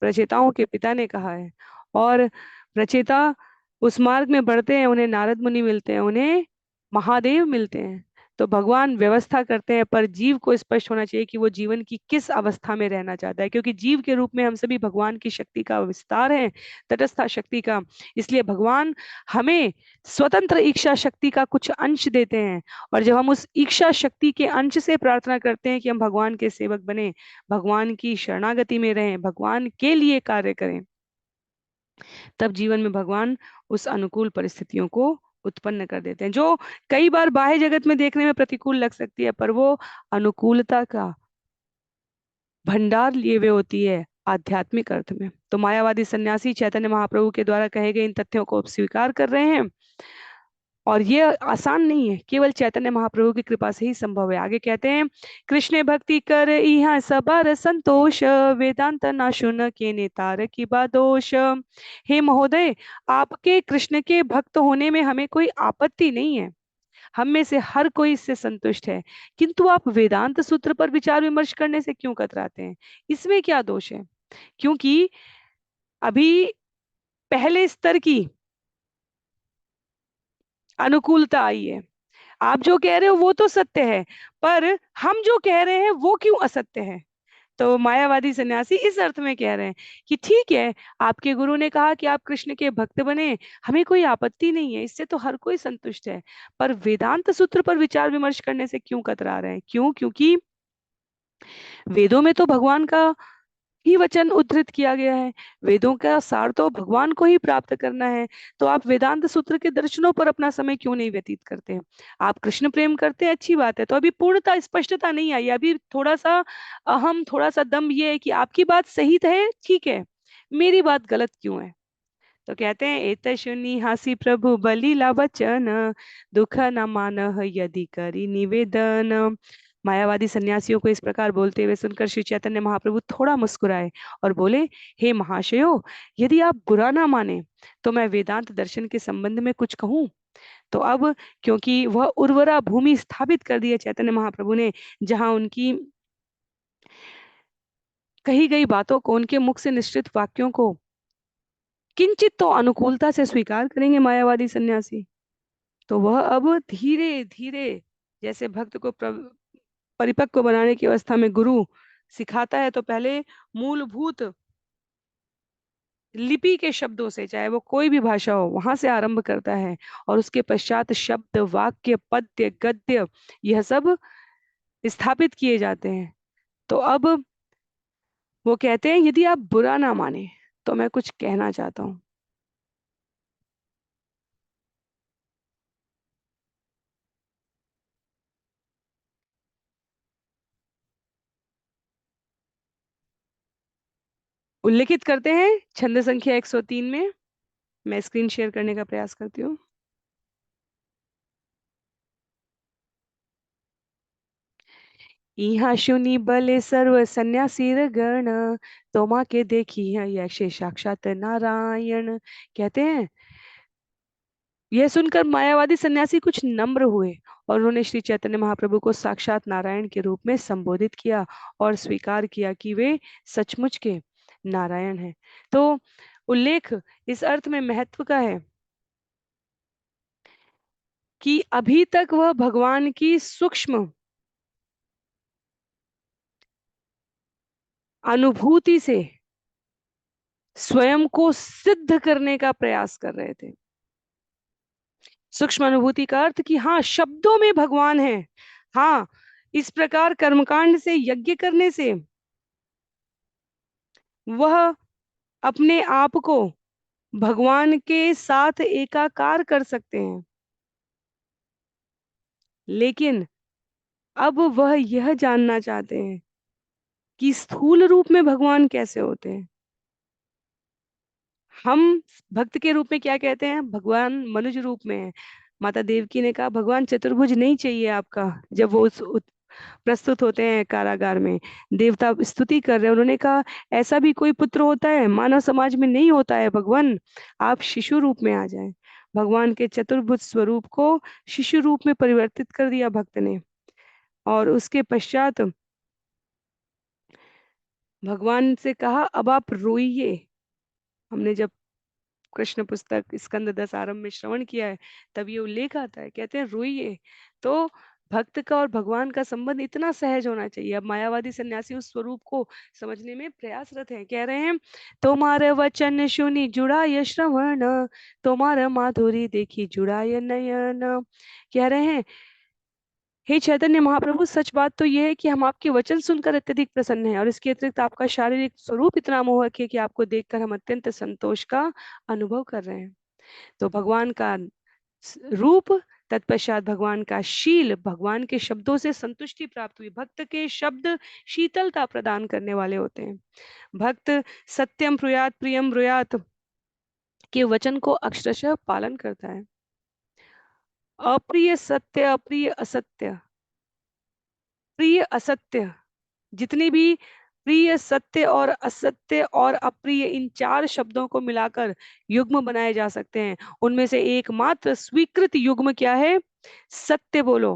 प्रचेताओं के पिता ने कहा है, और रचयिता उस मार्ग में बढ़ते हैं, उन्हें नारद मुनि मिलते हैं, उन्हें महादेव मिलते हैं। तो भगवान व्यवस्था करते हैं, पर जीव को स्पष्ट होना चाहिए कि वो जीवन की किस अवस्था में रहना चाहता है, क्योंकि जीव के रूप में हम सभी भगवान की शक्ति का विस्तार है, तटस्था शक्ति का। इसलिए भगवान हमें स्वतंत्र इच्छा शक्ति का कुछ अंश देते हैं, और जब हम उस इच्छा शक्ति के अंश से प्रार्थना करते हैं कि हम भगवान के सेवक बने, भगवान की शरणागति में रहें, भगवान के लिए कार्य करें, तब जीवन में भगवान उस अनुकूल परिस्थितियों को उत्पन्न कर देते हैं, जो कई बार बाह्य जगत में देखने में प्रतिकूल लग सकती है, पर वो अनुकूलता का भंडार लिए हुए होती है आध्यात्मिक अर्थ में। तो मायावादी सन्यासी चैतन्य महाप्रभु के द्वारा कहे गए इन तथ्यों को स्वीकार कर रहे हैं, और ये आसान नहीं है, केवल चैतन्य महाप्रभु की कृपा से ही संभव है। आगे कहते हैं, कृष्ण भक्ति कर यहाँ सबर संतोष, वेदांत ना सुन के नेतार की बादोष। हे महोदय, आपके कृष्ण के भक्त होने में हमें कोई आपत्ति नहीं है, हम में से हर कोई इससे संतुष्ट है, किंतु आप वेदांत सूत्र पर विचार विमर्श करने से क्यों कतराते हैं? इसमें क्या दोष है? क्योंकि अभी पहले स्तर की अनुकूलता आई है। आप जो कह रहे हो वो तो सत्य है, पर हम जो कह रहे हैं वो क्यों असत्य है? तो मायावादी सन्यासी इस अर्थ में कह रहे हैं कि ठीक है, आपके गुरु ने कहा कि आप कृष्ण के भक्त बने, हमें कोई आपत्ति नहीं है, इससे तो हर कोई संतुष्ट है, पर वेदांत सूत्र पर विचार विमर्श करने से क्यों कतरा रहे हैं? क्यों? क्योंकि वेदों में तो भगवान का ही वचन उद्धृत किया गया है, वेदों का सार तो भगवान को ही प्राप्त करना है। तो आप वेदांत सूत्र के दर्शनों पर अपना समय क्यों नहीं व्यतीत करते हैं? आप कृष्ण प्रेम करते हैं, अच्छी बात है, तो अभी पूर्णता स्पष्टता नहीं आई, अभी थोड़ा सा अहम, थोड़ा सा दम ये है कि आपकी बात सही है, ठीक है, मेरी बात गलत क्यों है? तो कहते हैं, एत शुनि हासी प्रभु बलिला वचन, दुख न मान यदि करी निवेदन। मायावादी सन्यासियों को इस प्रकार बोलते हुए सुनकर श्री चैतन्य महाप्रभु थोड़ा मुस्कुराए और बोले, हे महाशयो, यदि आप बुरा ना माने तो मैं वेदांत दर्शन के संबंध में कुछ कहूं? तो अब क्योंकि वह उर्वरा भूमि स्थापित कर दी है चैतन्य महाप्रभु ने, जहां उनकी कही गई बातों को, उनके मुख से निश्चित वाक्यों को किंचित तो अनुकूलता से स्वीकार करेंगे मायावादी सन्यासी, तो वह अब धीरे धीरे, जैसे भक्त को परिपक्व बनाने की अवस्था में गुरु सिखाता है, तो पहले मूलभूत लिपि के शब्दों से, चाहे वो कोई भी भाषा हो, वहां से आरंभ करता है, और उसके पश्चात शब्द, वाक्य, पद्य, गद्य, यह सब स्थापित किए जाते हैं। तो अब वो कहते हैं, यदि आप बुरा ना माने तो मैं कुछ कहना चाहता हूँ। उल्लेखित करते हैं छंद संख्या 103 में। मैं स्क्रीन शेयर करने का प्रयास करती हूँ। इहा शुनि बले सर्व सन्यासीर गण, तोमा के देखी है यशे साक्षात नारायण। कहते हैं, यह सुनकर मायावादी सन्यासी कुछ नम्र हुए, और उन्होंने श्री चैतन्य महाप्रभु को साक्षात नारायण के रूप में संबोधित किया और स्वीकार किया कि वे सचमुच के नारायण हैं। तो उल्लेख इस अर्थ में महत्व का है कि अभी तक वह भगवान की सूक्ष्म अनुभूति से स्वयं को सिद्ध करने का प्रयास कर रहे थे। सूक्ष्म अनुभूति का अर्थ कि हाँ, शब्दों में भगवान है, हाँ, इस प्रकार कर्मकांड से, यज्ञ करने से वह अपने आप को भगवान के साथ एकाकार कर सकते हैं, लेकिन अब वह यह जानना चाहते हैं कि स्थूल रूप में भगवान कैसे होते हैं। हम भक्त के रूप में क्या कहते हैं? भगवान मनुष्य रूप में है। माता देवकी ने कहा, भगवान चतुर्भुज नहीं चाहिए आपका। जब वो प्रस्तुत होते हैं कारागार में, देवता स्तुति कर रहे हैं, उन्होंने कहा, ऐसा भी कोई पुत्र होता है? मानव समाज में नहीं होता है भगवान, आप शिशु रूप में आ जाएं। भगवान के चतुर्भुज स्वरूप को शिशु रूप में परिवर्तित कर दिया भक्त ने, और उसके पश्चात भगवान से कहा, अब आप रोइए। हमने जब कृष्ण पुस्तक स्कंद 10 आरंभ में श्रवण किया है, तब ये उल्लेख आता है। कहते हैं रोइए। तो भक्त का और भगवान का संबंध इतना सहज होना चाहिए। अब मायावादी सन्यासी उस स्वरूप को समझने में प्रयासरत हैं। कह रहे हैं, तुम्हारे वचन सुनी जुड़ाय श्रवण, तुम्हारा माधुरी देखी जुड़ाय नयन। कह रहे हैं, हे चैतन्य महाप्रभु, सच बात तो यह है कि हम आपके वचन सुनकर अत्यधिक प्रसन्न हैं, और इसके अतिरिक्त आपका शारीरिक स्वरूप इतना मोहक है कि आपको देखकर हम अत्यंत संतोष का अनुभव कर रहे हैं। तो भगवान का रूप, तत्पश्चात भगवान का शील, भगवान के शब्दों से संतुष्टि प्राप्त हुई। भक्त के शब्द शीतलता प्रदान करने वाले होते हैं। भक्त सत्यम ब्रूयात प्रियम ब्रूयात के वचन को अक्षरशः पालन करता है। अप्रिय सत्य, अप्रिय असत्य, प्रिय असत्य, जितनी भी प्रिय, सत्य और असत्य और अप्रिय, इन 4 शब्दों को मिलाकर युग्म बनाए जा सकते हैं। उनमें से एकमात्र स्वीकृत युग्म क्या है? सत्य बोलो,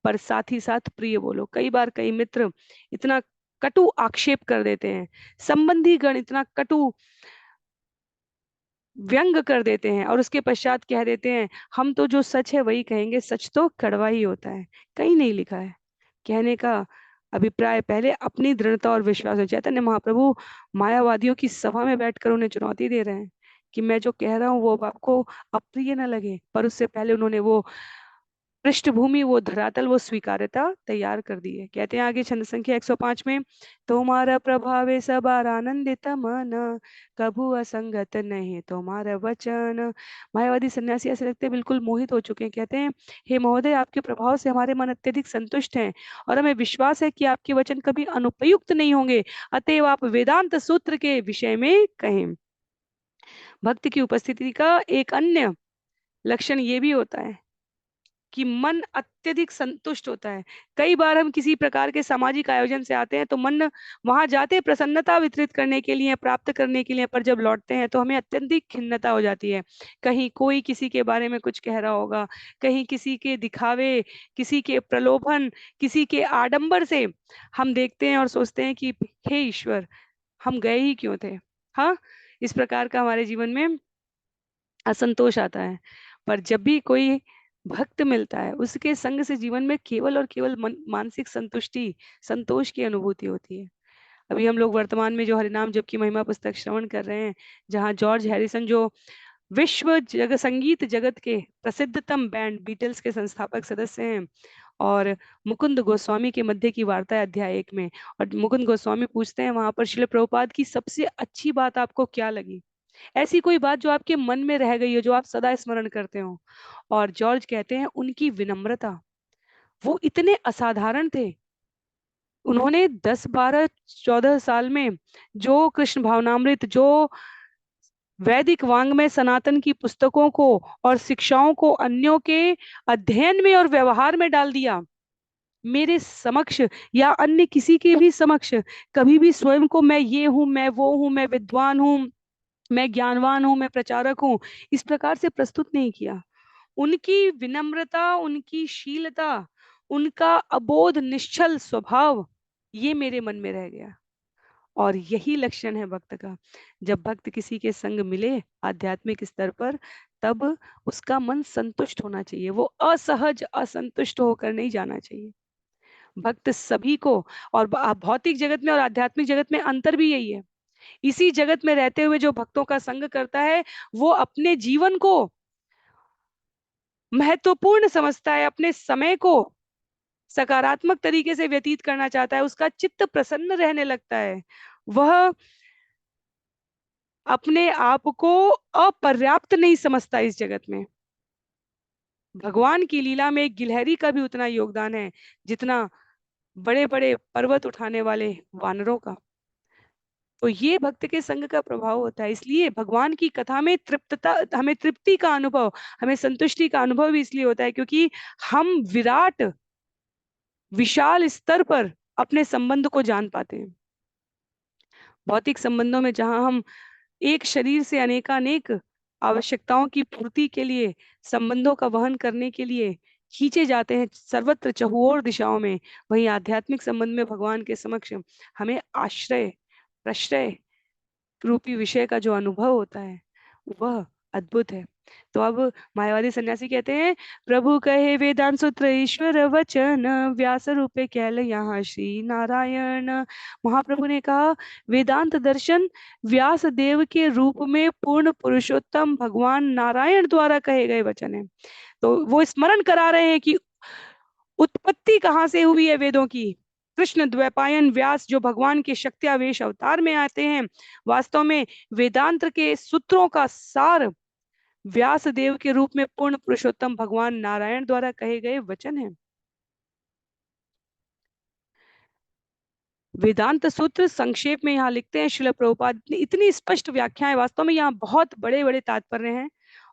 पर साथ ही साथ प्रिय बोलो। कई बार कई मित्र इतना कटु आक्षेप कर देते हैं, संबंधी गण इतना कटु व्यंग कर देते हैं, और उसके पश्चात कह देते हैं, हम तो जो सच है वही कहेंगे, सच तो कड़वा ही होता है। कहीं नहीं लिखा है। कहने का अभिप्राय पहले अपनी दृढ़ता और विश्वास है। चैतन्य महाप्रभु मायावादियों की सभा में बैठकर उन्हें चुनौती दे रहे हैं कि मैं जो कह रहा हूँ वो आपको अप्रिय न लगे, पर उससे पहले उन्होंने वो पृष्ठभूमि, वो धरातल, वो स्वीकार्यता तैयार कर दी है। कहते हैं आगे छंद संख्या 105 में, तुम्हारा प्रभावे सबार आनंदित मन, कभू असंगत नहीं तुम्हारा वचन। मायावादी सन्यासी ऐसे लगते हैं बिल्कुल मोहित हो चुके हैं। कहते हैं, हे महोदय, आपके प्रभाव से हमारे मन अत्यधिक संतुष्ट हैं, और हमें विश्वास है कि आपके वचन कभी अनुपयुक्त नहीं होंगे, अतएव आप वेदांत सूत्र के विषय में कहें। भक्त की उपस्थिति का एक अन्य लक्षण ये भी होता है कि मन अत्यधिक संतुष्ट होता है। कई बार हम किसी प्रकार के सामाजिक आयोजन से आते हैं तो मन वहां जाते प्रसन्नता वितरित करने के लिए, प्राप्त करने के लिए, पर जब लौटते हैं तो हमें अत्यधिक खिन्नता हो जाती है। कहीं कोई किसी के बारे में कुछ कह रहा होगा, कहीं किसी के दिखावे, किसी के प्रलोभन, किसी के आडंबर से हम देखते हैं और सोचते हैं कि हे ईश्वर, हम गए ही क्यों थे। हाँ, इस प्रकार का हमारे जीवन में असंतोष आता है। पर जब भी कोई भक्त मिलता है, उसके संग से जीवन में केवल और केवल मानसिक संतुष्टि, संतोष की अनुभूति होती है। अभी हम लोग वर्तमान में जो हरिनाम जप की महिमा पुस्तक श्रवण कर रहे हैं, जहाँ जॉर्ज हैरिसन, जो विश्व संगीत जगत के प्रसिद्धतम बैंड बीटल्स के संस्थापक सदस्य हैं, और मुकुंद गोस्वामी के मध्य की वार्ता है अध्याय 1 में, और मुकुंद गोस्वामी पूछते हैं वहां पर, श्रील प्रभुपाद की सबसे अच्छी बात आपको क्या लगी? ऐसी कोई बात जो आपके मन में रह गई हो, जो आप सदा स्मरण करते हो? और जॉर्ज कहते हैं, उनकी विनम्रता। वो इतने असाधारण थे। उन्होंने 10 12 14 साल में जो कृष्ण भावनामृत, जो वैदिक वांग्मय सनातन की पुस्तकों को और शिक्षाओं को अन्यों के अध्ययन में और व्यवहार में डाल दिया, मेरे समक्ष या अन्य किसी के भी समक्ष कभी भी स्वयं को मैं ये हूं, मैं वो हूं, मैं विद्वान हूं, मैं ज्ञानवान हूं, मैं प्रचारक हूं, इस प्रकार से प्रस्तुत नहीं किया। उनकी विनम्रता, उनकी शीलता, उनका अबोध निश्चल स्वभाव, ये मेरे मन में रह गया। और यही लक्षण है भक्त का। जब भक्त किसी के संग मिले आध्यात्मिक स्तर पर, तब उसका मन संतुष्ट होना चाहिए। वो असहज, असंतुष्ट होकर नहीं जाना चाहिए। भक्त सभी को, और भौतिक जगत में और आध्यात्मिक जगत में अंतर भी यही है। इसी जगत में रहते हुए जो भक्तों का संग करता है, वो अपने जीवन को महत्वपूर्ण समझता है, अपने समय को सकारात्मक तरीके से व्यतीत करना चाहता है, उसका चित्त प्रसन्न रहने लगता है। वह अपने आप को अपर्याप्त नहीं समझता इस जगत में। भगवान की लीला में एक गिलहरी का भी उतना योगदान है जितना बड़े बड़े पर्वत उठाने वाले वानरों का। तो ये भक्त के संग का प्रभाव होता है। इसलिए भगवान की कथा में तृप्तता, हमें तृप्ति का अनुभव, हमें संतुष्टि का अनुभव इसलिए होता है क्योंकि हम विराट, विशाल स्तर पर अपने संबंध को जान पाते हैं। भौतिक संबंधों में जहां हम एक शरीर से अनेकानेक आवश्यकताओं की पूर्ति के लिए, संबंधों का वहन करने के लिए खींचे जाते हैं सर्वत्र चहुओर दिशाओं में, वहीं आध्यात्मिक संबंध में भगवान के समक्ष हमें आश्रय, प्रश्रय रूपी विषय का जो अनुभव होता है, वह अद्भुत है। तो अब मायावादी सन्यासी कहते हैं, प्रभु कहे वेदांत सूत्र ईश्वर वचन, व्यास रूपे कैल यहाँ श्री नारायण। महाप्रभु ने कहा वेदांत दर्शन व्यास देव के रूप में पूर्ण पुरुषोत्तम भगवान नारायण द्वारा कहे गए वचन है। तो वो स्मरण करा रहे हैं कि उत्पत्ति कहाँ से हुई है वेदों की। कृष्ण द्वैपायन व्यास जो भगवान के शक्त्यावेश अवतार में आते हैं, वास्तव में वेदांत के सूत्रों का सार व्यास देव के रूप में पूर्ण पुरुषोत्तम भगवान नारायण द्वारा कहे गए वचन है। वेदांत सूत्र संक्षेप में यहाँ लिखते हैं श्रील प्रभुपाद, इतनी स्पष्ट व्याख्याएं, वास्तव में यहाँ बहुत बड़े बड़े तात्पर्य हैं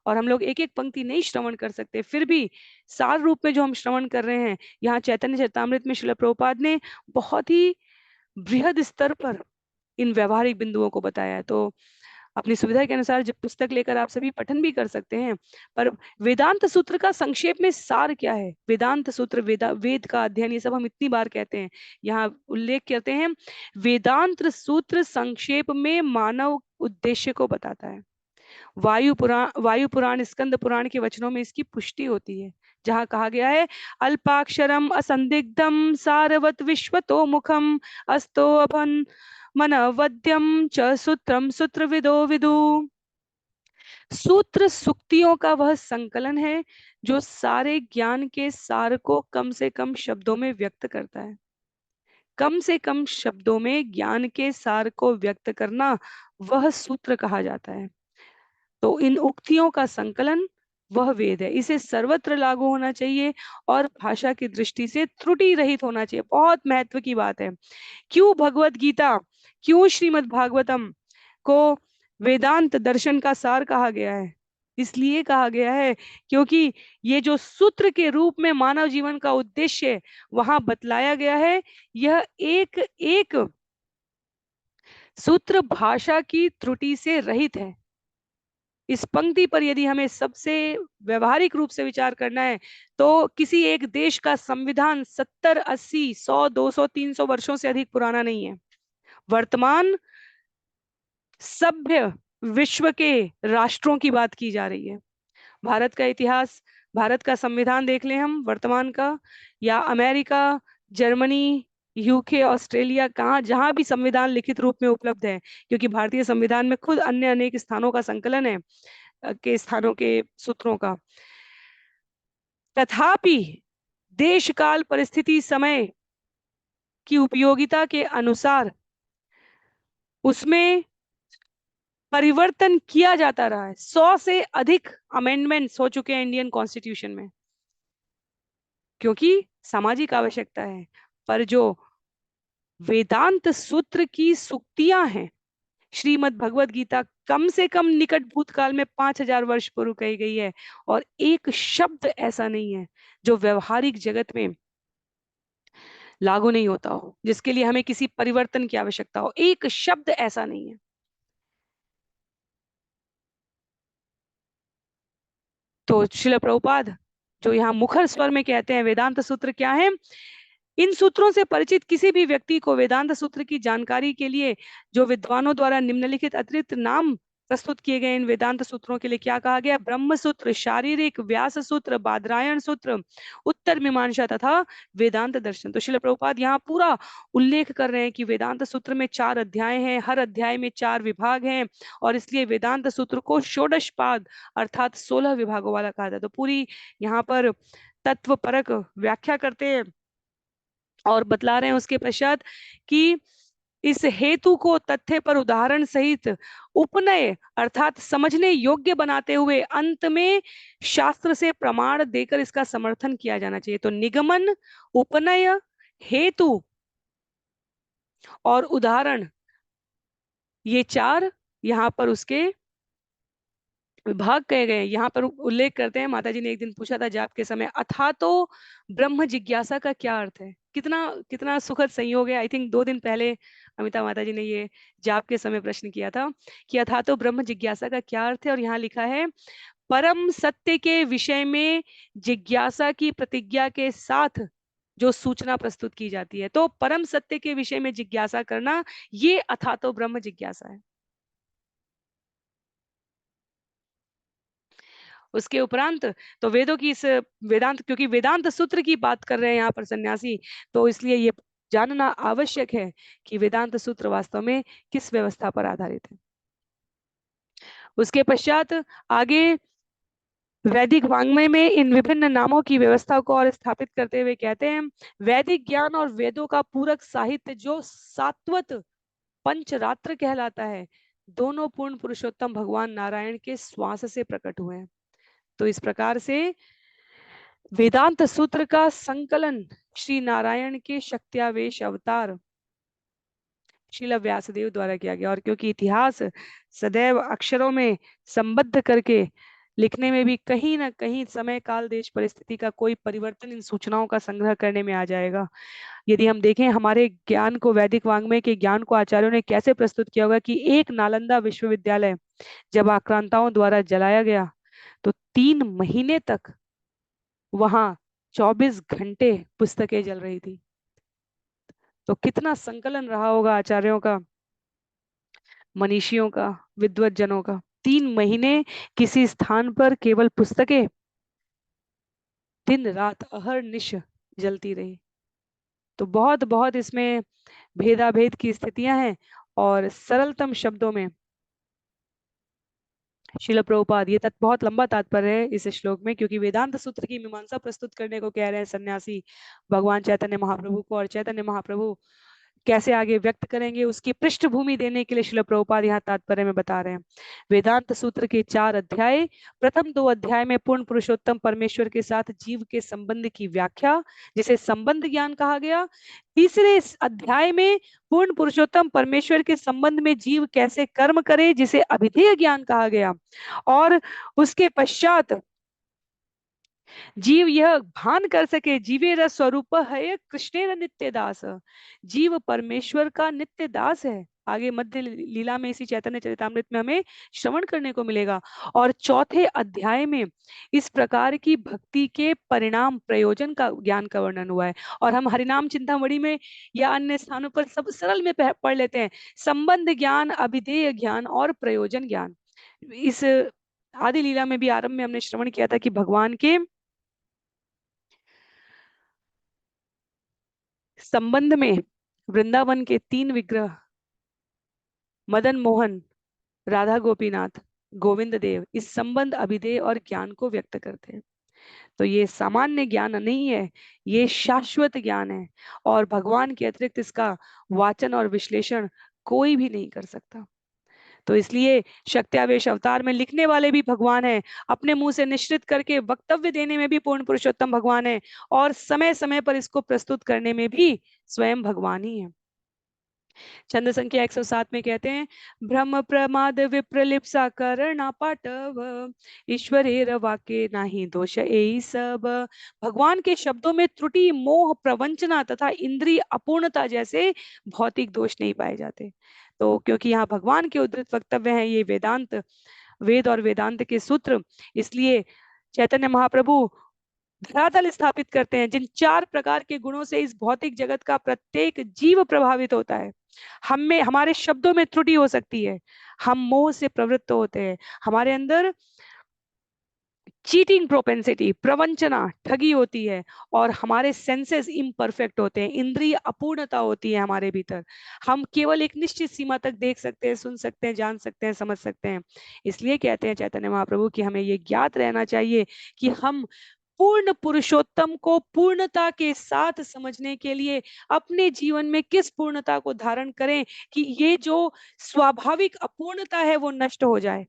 और हम लोग एक एक पंक्ति नहीं श्रवण कर सकते, फिर भी सार रूप में जो हम श्रवण कर रहे हैं, यहाँ चैतन्य चरितामृत में श्रील प्रभुपाद ने बहुत ही बृहद स्तर पर इन व्यवहारिक बिंदुओं को बताया है। तो अपनी सुविधा के अनुसार जब पुस्तक लेकर आप सभी पठन भी कर सकते हैं, पर वेदांत सूत्र का संक्षेप में सार क्या है, वेदांत सूत्र, वेद का अध्ययन, ये सब हम इतनी बार कहते हैं, यहाँ उल्लेख करते हैं वेदांत सूत्र संक्षेप में मानव उद्देश्य को बताता है। वायु पुराण स्कंद पुराण के वचनों में इसकी पुष्टि होती है, जहाँ कहा गया है अल्पाक्षरम असंदिग्धम सारवत विश्वतो मुखम अस्तो अभन मनवद्यम च सूत्रम सूत्रविदो विदु। सूत्र सुक्तियों का वह संकलन है जो सारे ज्ञान के सार को कम से कम शब्दों में व्यक्त करता है। कम से कम शब्दों में ज्ञान के सार को व्यक्त करना वह सूत्र कहा जाता है। तो इन उक्तियों का संकलन वह वेद है, इसे सर्वत्र लागू होना चाहिए और भाषा की दृष्टि से त्रुटि रहित होना चाहिए। बहुत महत्व की बात है। क्यों भगवत गीता, क्यों श्रीमद् भागवतम को वेदांत दर्शन का सार कहा गया है? इसलिए कहा गया है क्योंकि ये जो सूत्र के रूप में मानव जीवन का उद्देश्य वहां बतलाया गया है, यह एक एक सूत्र भाषा की त्रुटि से रहित है। इस पंक्ति पर यदि हमें सबसे व्यवहारिक रूप से विचार करना है, तो किसी एक देश का संविधान 70, 80, 100, 200, 300 वर्षों से अधिक पुराना नहीं है। वर्तमान सभ्य विश्व के राष्ट्रों की बात की जा रही है। भारत का इतिहास, भारत का संविधान देख लें हम वर्तमान का, या अमेरिका, जर्मनी, यूके, ऑस्ट्रेलिया, कहाँ जहां भी संविधान लिखित रूप में उपलब्ध है, क्योंकि भारतीय संविधान में खुद अन्य अनेक स्थानों का संकलन है, के स्थानों के सूत्रों का। तथापि देश काल परिस्थिति समय की उपयोगिता के अनुसार उसमें परिवर्तन किया जाता रहा है। 100 से अधिक अमेंडमेंट्स हो चुके हैं इंडियन कॉन्स्टिट्यूशन में, क्योंकि सामाजिक आवश्यकता है। पर जो वेदांत सूत्र की सूक्तियां हैं, श्रीमद् भगवत गीता कम से कम निकट भूतकाल में 5000 वर्ष पूर्व कही गई है, और एक शब्द ऐसा नहीं है जो व्यवहारिक जगत में लागू नहीं होता हो, जिसके लिए हमें किसी परिवर्तन की आवश्यकता हो। एक शब्द ऐसा नहीं है। तो श्रील प्रभुपाद जो यहाँ मुखर स्वर में कहते हैं वेदांत सूत्र क्या है, इन सूत्रों से परिचित किसी भी व्यक्ति को वेदांत सूत्र की जानकारी के लिए जो विद्वानों द्वारा निम्नलिखित अतिरिक्त नाम प्रस्तुत किए गए इन वेदांत सूत्रों के लिए क्या कहा गया? ब्रह्म सूत्र, शारीरिक, व्यास सूत्र, बादरायण सूत्र, उत्तर मीमांसा तथा वेदांत दर्शन। तो श्रील प्रभुपाद यहाँ पूरा उल्लेख कर रहे हैं कि वेदांत सूत्र में 4 अध्याय हैं, हर अध्याय में 4 विभाग हैं, और इसलिए वेदांत सूत्र को षोडश पाद अर्थात 16 विभागों वाला कहा जाता है। तो पूरी यहाँ पर तत्वपरक व्याख्या करते हैं और बतला रहे हैं उसके पश्चात कि इस हेतु को तथ्य पर उदाहरण सहित उपनय अर्थात समझने योग्य बनाते हुए अंत में शास्त्र से प्रमाण देकर इसका समर्थन किया जाना चाहिए। तो निगमन, उपनय, हेतु और उदाहरण, ये 4 यहाँ पर उसके विभाग कहे गए। यहाँ पर उल्लेख करते हैं, माता जी ने एक दिन पूछा था जाप के समय, अथा तो ब्रह्म जिज्ञासा का क्या अर्थ है? कितना कितना सुखद संयोग है। आई थिंक 2 दिन पहले अमिता माता जी ने ये जाप के समय प्रश्न किया था कि अथा तो ब्रह्म जिज्ञासा का क्या अर्थ है, और यहाँ लिखा है परम सत्य के विषय में जिज्ञासा की प्रतिज्ञा के साथ जो सूचना प्रस्तुत की जाती है। तो परम सत्य के विषय में जिज्ञासा करना, ये अथा तो ब्रह्म जिज्ञासा है। उसके उपरांत तो वेदों की इस वेदांत, क्योंकि वेदांत सूत्र की बात कर रहे हैं यहाँ पर सन्यासी, तो इसलिए ये जानना आवश्यक है कि वेदांत सूत्र वास्तव में किस व्यवस्था पर आधारित है। उसके पश्चात आगे वैदिक वाङ्मय में इन विभिन्न नामों की व्यवस्था को और स्थापित करते हुए कहते हैं, वैदिक ज्ञान और वेदों का पूरक साहित्य जो सात्वत पंचरात्र कहलाता है, दोनों पूर्ण पुरुषोत्तम भगवान नारायण के श्वास से प्रकट हुए हैं। तो इस प्रकार से वेदांत सूत्र का संकलन श्री नारायण के शक्त्यावेश अवतार श्रील व्यासदेव द्वारा किया गया। और क्योंकि इतिहास सदैव अक्षरों में संबद्ध करके लिखने में भी कहीं ना कहीं समय काल देश परिस्थिति का कोई परिवर्तन इन सूचनाओं का संग्रह करने में आ जाएगा। यदि हम देखें हमारे ज्ञान को, वैदिक वाङ्मय के ज्ञान को आचार्यों ने कैसे प्रस्तुत किया होगा कि एक नालंदा विश्वविद्यालय जब आक्रांताओं द्वारा जलाया गया तो 3 महीने तक वहां 24 घंटे पुस्तकें जल रही थी। तो कितना संकलन रहा होगा आचार्यों का, मनीषियों का, विद्वत जनों का। 3 महीने किसी स्थान पर केवल पुस्तकें दिन रात अहर्निश जलती रही। तो बहुत बहुत इसमें भेदाभेद की स्थितियां हैं। और सरलतम शब्दों में शिल प्रभुपाद, ये बहुत लंबा तात्पर्य है इस श्लोक में, क्योंकि वेदांत सूत्र की मीमांसा प्रस्तुत करने को कह रहे हैं सन्यासी भगवान चैतन्य महाप्रभु को, और चैतन्य महाप्रभु कैसे आगे व्यक्त करेंगे उसकी पृष्ठभूमि देने के लिए श्रील प्रभुपाद यहाँ तात्पर्य में बता रहे हैं। वेदांत सूत्र के 4 अध्याय, प्रथम 2 अध्याय में पूर्ण पुरुषोत्तम परमेश्वर के साथ जीव के संबंध की व्याख्या, जिसे संबंध ज्ञान कहा गया। तीसरे अध्याय में पूर्ण पुरुषोत्तम परमेश्वर के संबंध में जीव कैसे कर्म करे, जिसे अभिधेय ज्ञान कहा गया। और उसके पश्चात जीव यह भान कर सके जीवेर स्वरूप है कृष्णेर नित्य दास, जीव परमेश्वर का नित्य दास है। आगे मध्य लीला में इसी चैतन्य चरितामृत में हमें श्रवण करने को मिलेगा। और चौथे अध्याय में इस प्रकार की भक्ति के परिणाम प्रयोजन का ज्ञान का वर्णन हुआ है। और हम हरिनाम चिंतामणि में या अन्य स्थानों पर सब सरल में पढ़ लेते हैं, संबंध ज्ञान, अभिधेय ज्ञान और प्रयोजन ज्ञान। इस आदि लीला में भी आरंभ में हमने श्रवण किया था कि भगवान के संबंध में वृंदावन के 3 विग्रह मदन मोहन, राधा गोपीनाथ, गोविंद देव इस संबंध, अभिधेय और ज्ञान को व्यक्त करते हैं। तो ये सामान्य ज्ञान नहीं है, ये शाश्वत ज्ञान है। और भगवान के अतिरिक्त इसका वाचन और विश्लेषण कोई भी नहीं कर सकता। तो इसलिए शक्त्यावेश अवतार में लिखने वाले भी भगवान है, अपने मुंह से निश्चित करके वक्तव्य देने में भी पूर्ण पुरुषोत्तम भगवान है, और समय समय पर इसको प्रस्तुत करने में भी स्वयं भगवान ही है। छंद संख्या 107 में कहते हैं, भ्रम प्रमाद विप्रलिप्सा करना पाटव, ईश्वरेर वाक्य नाही दोष एई सब। भगवान के शब्दों में त्रुटि, मोह, प्रवंचना तथा इंद्रिय अपूर्णता जैसे भौतिक दोष नहीं पाए जाते। तो क्योंकि यहाँ भगवान के उद्धृत वक्तव्य हैं, ये वेदांत, वेद और वेदांत के सूत्र, इसलिए चैतन्य महाप्रभु धरातल स्थापित करते हैं जिन 4 प्रकार के गुणों से इस भौतिक जगत का प्रत्येक जीव प्रभावित होता है। हम में, हमारे शब्दों में त्रुटि हो सकती है, हम मोह से प्रवृत्त होते हैं, हमारे अंदर चीटिंग प्रोपेंसिटी, प्रवंचना, ठगी होती है, और हमारे सेंसेस इम्परफेक्ट होते हैं, इंद्रिय अपूर्णता होती है हमारे भीतर। हम केवल एक निश्चित सीमा तक देख सकते हैं, सुन सकते हैं, जान सकते हैं, समझ सकते हैं। इसलिए कहते हैं चैतन्य महाप्रभु कि हमें ये ज्ञात रहना चाहिए कि हम पूर्ण पुरुषोत्तम को पूर्णता के साथ समझने के लिए अपने जीवन में किस पूर्णता को धारण करें कि ये जो स्वाभाविक अपूर्णता है वो नष्ट हो जाए।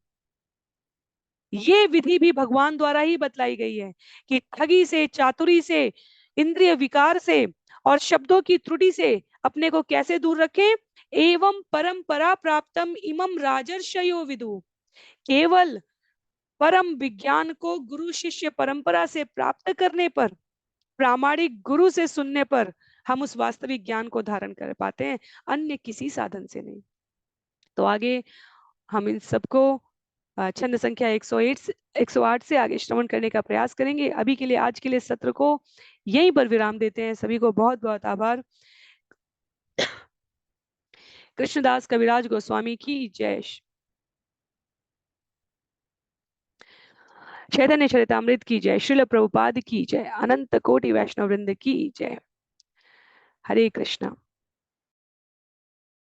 ये विधि भी भगवान द्वारा ही बतलाई गई है कि ठगी से, चातुरी से, इंद्रिय विकार से और शब्दों की त्रुटि से अपने को कैसे दूर रखें। एवं परंपरा प्राप्तम इमम राजर्षयो विदु, केवल परम विज्ञान को गुरु शिष्य परंपरा से प्राप्त करने पर, प्रामाणिक गुरु से सुनने पर हम उस वास्तविक ज्ञान को धारण कर पाते हैं, अन्य किसी साधन से नहीं। तो आगे हम इन सबको छंद संख्या 108 से आगे श्रवण करने का प्रयास करेंगे। अभी के लिए, आज के लिए सत्र को यहीं पर विराम देते हैं। सभी को बहुत बहुत आभार। कृष्णदास कविराज गोस्वामी की जय। चैतन्य चरितामृत की जय, श्रील प्रभुपाद की जय, अनंत कोटि वैष्णव वृंद की जय। हरे कृष्णा।